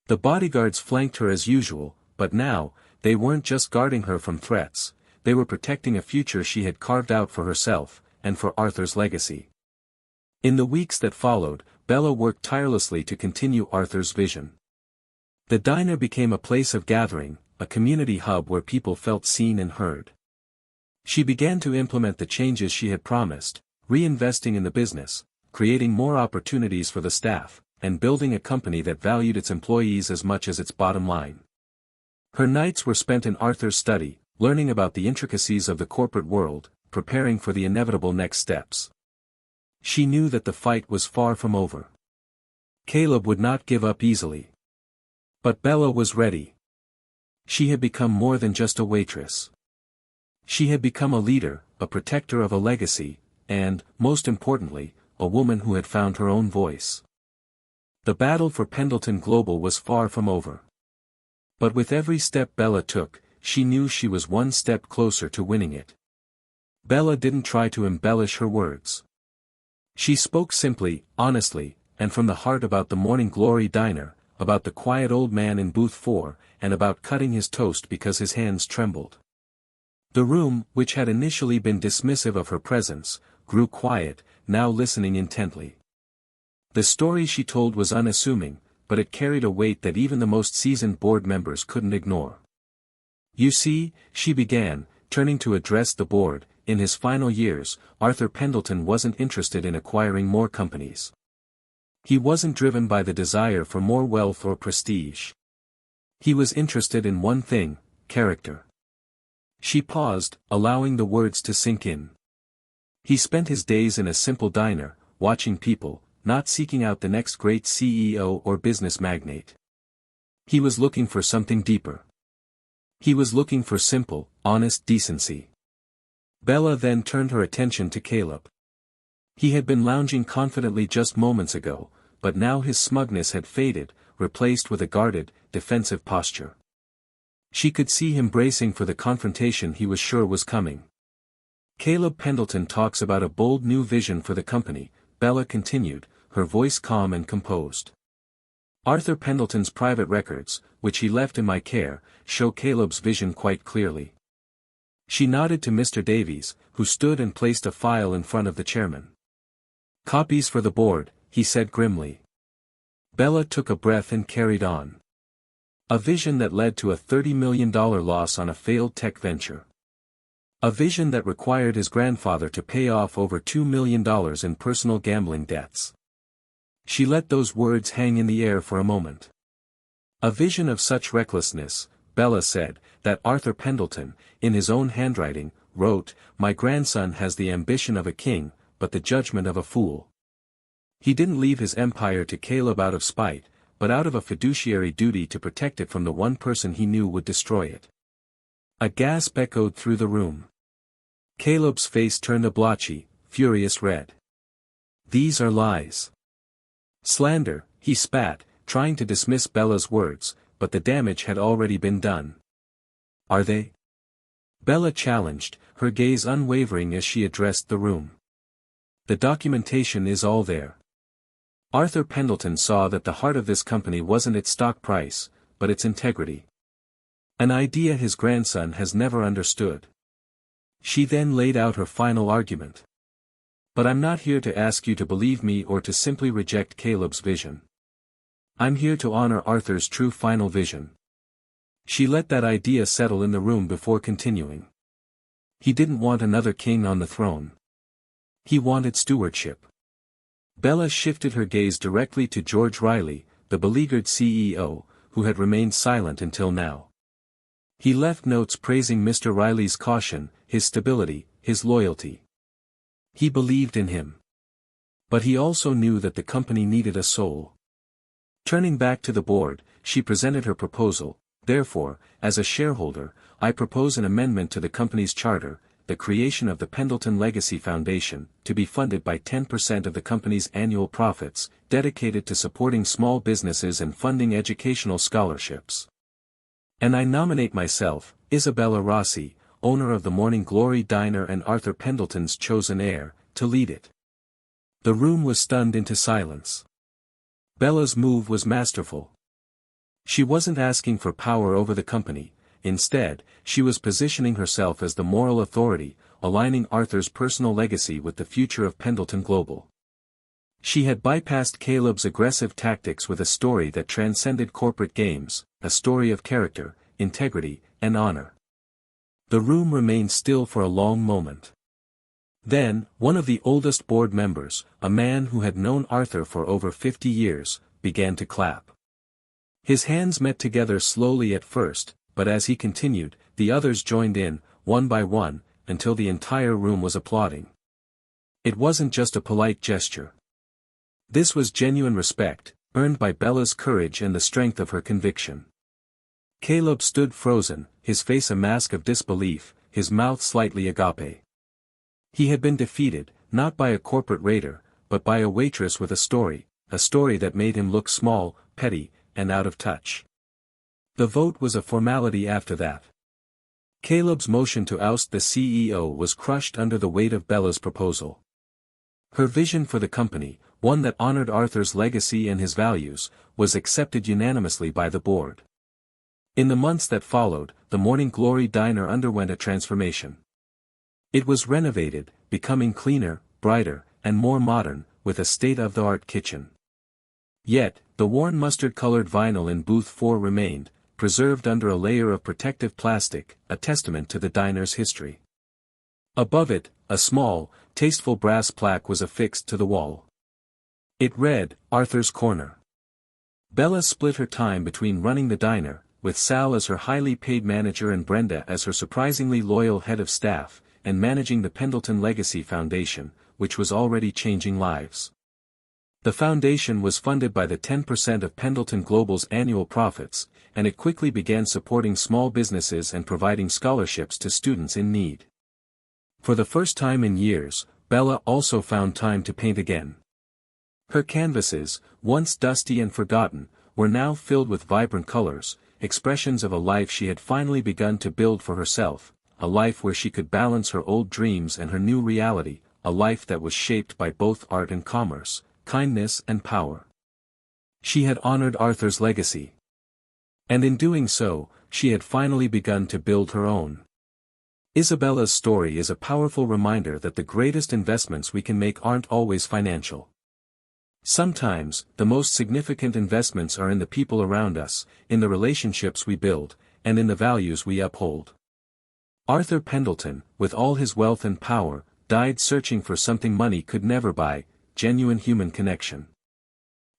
Speaker 1: The bodyguards flanked her as usual, but now, they weren't just guarding her from threats, they were protecting a future she had carved out for herself, and for Arthur's legacy. In the weeks that followed, Bella worked tirelessly to continue Arthur's vision. The diner became a place of gathering, a community hub where people felt seen and heard. She began to implement the changes she had promised, reinvesting in the business, creating more opportunities for the staff, and building a company that valued its employees as much as its bottom line. Her nights were spent in Arthur's study, learning about the intricacies of the corporate world, preparing for the inevitable next steps. She knew that the fight was far from over. Caleb would not give up easily. But Bella was ready. She had become more than just a waitress. She had become a leader, a protector of a legacy, and, most importantly, a woman who had found her own voice. The battle for Pendleton Global was far from over. But with every step Bella took, she knew she was one step closer to winning it. Bella didn't try to embellish her words. She spoke simply, honestly, and from the heart about the Morning Glory diner, about the quiet old man in booth 4, and about cutting his toast because his hands trembled. The room, which had initially been dismissive of her presence, grew quiet, now listening intently. The story she told was unassuming, but it carried a weight that even the most seasoned board members couldn't ignore. You see, she began, turning to address the board, in his final years, Arthur Pendleton wasn't interested in acquiring more companies. He wasn't driven by the desire for more wealth or prestige. He was interested in one thing, character. She paused, allowing the words to sink in. He spent his days in a simple diner, watching people, not seeking out the next great CEO or business magnate. He was looking for something deeper. He was looking for simple, honest decency. Bella then turned her attention to Caleb. He had been lounging confidently just moments ago, but now his smugness had faded, replaced with a guarded, defensive posture. She could see him bracing for the confrontation he was sure was coming. Caleb Pendleton talks about a bold new vision for the company, Bella continued, her voice calm and composed. Arthur Pendleton's private records, which he left in my care, show Caleb's vision quite clearly. She nodded to Mr. Davies, who stood and placed a file in front of the chairman. Copies for the board, he said grimly. Bella took a breath and carried on. A vision that led to a $30 million loss on a failed tech venture. A vision that required his grandfather to pay off over $2 million in personal gambling debts. She let those words hang in the air for a moment. A vision of such recklessness, Bella said, that Arthur Pendleton, in his own handwriting, wrote, "My grandson has the ambition of a king, but the judgment of a fool." He didn't leave his empire to Caleb out of spite, but out of a fiduciary duty to protect it from the one person he knew would destroy it. A gasp echoed through the room. Caleb's face turned a blotchy, furious red. "These are lies. Slander," he spat, trying to dismiss Bella's words, but the damage had already been done. "Are they?" Bella challenged, her gaze unwavering as she addressed the room. "The documentation is all there." Arthur Pendleton saw that the heart of this company wasn't its stock price, but its integrity. An idea his grandson has never understood. She then laid out her final argument. "But I'm not here to ask you to believe me or to simply reject Caleb's vision. I'm here to honor Arthur's true final vision." She let that idea settle in the room before continuing. He didn't want another king on the throne. He wanted stewardship. Bella shifted her gaze directly to George Riley, the beleaguered CEO, who had remained silent until now. He left notes praising Mr. Riley's caution, his stability, his loyalty. He believed in him. But he also knew that the company needed a soul. Turning back to the board, she presented her proposal. "Therefore, as a shareholder, I propose an amendment to the company's charter, the creation of the Pendleton Legacy Foundation, to be funded by 10% of the company's annual profits, dedicated to supporting small businesses and funding educational scholarships. And I nominate myself, Isabella Rossi, owner of the Morning Glory Diner and Arthur Pendleton's chosen heir, to lead it." The room was stunned into silence. Bella's move was masterful. She wasn't asking for power over the company. Instead, she was positioning herself as the moral authority, aligning Arthur's personal legacy with the future of Pendleton Global. She had bypassed Caleb's aggressive tactics with a story that transcended corporate games, a story of character, integrity, and honor. The room remained still for a long moment. Then, one of the oldest board members, a man who had known Arthur for over 50 years, began to clap. His hands met together slowly at first, but as he continued, the others joined in, one by one, until the entire room was applauding. It wasn't just a polite gesture. This was genuine respect, earned by Bella's courage and the strength of her conviction. Caleb stood frozen, his face a mask of disbelief, his mouth slightly agape. He had been defeated, not by a corporate raider, but by a waitress with a story that made him look small, petty, and out of touch. The vote was a formality after that. Caleb's motion to oust the CEO was crushed under the weight of Bella's proposal. Her vision for the company, one that honored Arthur's legacy and his values, was accepted unanimously by the board. In the months that followed, the Morning Glory Diner underwent a transformation. It was renovated, becoming cleaner, brighter, and more modern, with a state-of-the-art kitchen. Yet, the worn mustard-colored vinyl in Booth 4 remained, preserved under a layer of protective plastic, a testament to the diner's history. Above it, a small, tasteful brass plaque was affixed to the wall. It read, "Arthur's Corner." Bella split her time between running the diner, with Sal as her highly paid manager and Brenda as her surprisingly loyal head of staff, and managing the Pendleton Legacy Foundation, which was already changing lives. The foundation was funded by the 10% of Pendleton Global's annual profits, and it quickly began supporting small businesses and providing scholarships to students in need. For the first time in years, Bella also found time to paint again. Her canvases, once dusty and forgotten, were now filled with vibrant colors, expressions of a life she had finally begun to build for herself, a life where she could balance her old dreams and her new reality, a life that was shaped by both art and commerce, kindness and power. She had honored Arthur's legacy. And in doing so, she had finally begun to build her own. Isabella's story is a powerful reminder that the greatest investments we can make aren't always financial. Sometimes, the most significant investments are in the people around us, in the relationships we build, and in the values we uphold. Arthur Pendleton, with all his wealth and power, died searching for something money could never buy: genuine human connection.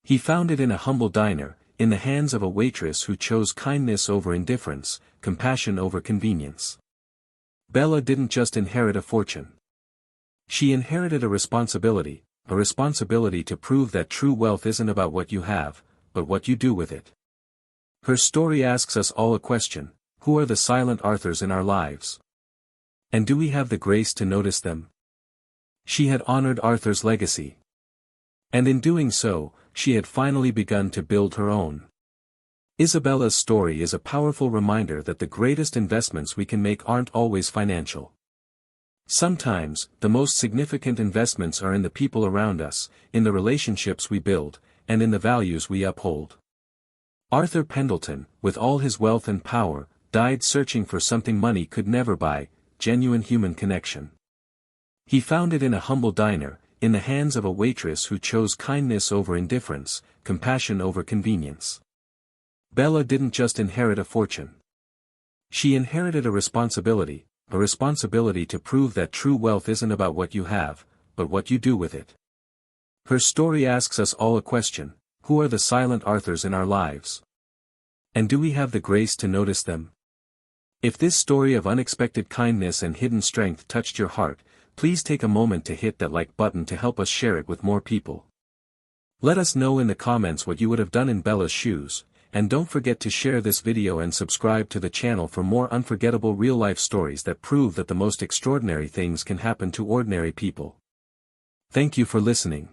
Speaker 1: He found it in a humble diner, in the hands of a waitress who chose kindness over indifference, compassion over convenience. Bella didn't just inherit a fortune. She inherited a responsibility to prove that true wealth isn't about what you have, but what you do with it. Her story asks us all a question: who are the silent Arthurs in our lives? And do we have the grace to notice them? She had honored Arthur's legacy. And in doing so, she had finally begun to build her own. Isabella's story is a powerful reminder that the greatest investments we can make aren't always financial. Sometimes, the most significant investments are in the people around us, in the relationships we build, and in the values we uphold. Arthur Pendleton, with all his wealth and power, died searching for something money could never buy: genuine human connection. He found it in a humble diner, in the hands of a waitress who chose kindness over indifference, compassion over convenience. Bella didn't just inherit a fortune. She inherited a responsibility to prove that true wealth isn't about what you have, but what you do with it. Her story asks us all a question: who are the silent Arthurs in our lives? And do we have the grace to notice them? If this story of unexpected kindness and hidden strength touched your heart, please take a moment to hit that like button to help us share it with more people. Let us know in the comments what you would have done in Bella's shoes, and don't forget to share this video and subscribe to the channel for more unforgettable real-life stories that prove that the most extraordinary things can happen to ordinary people. Thank you for listening.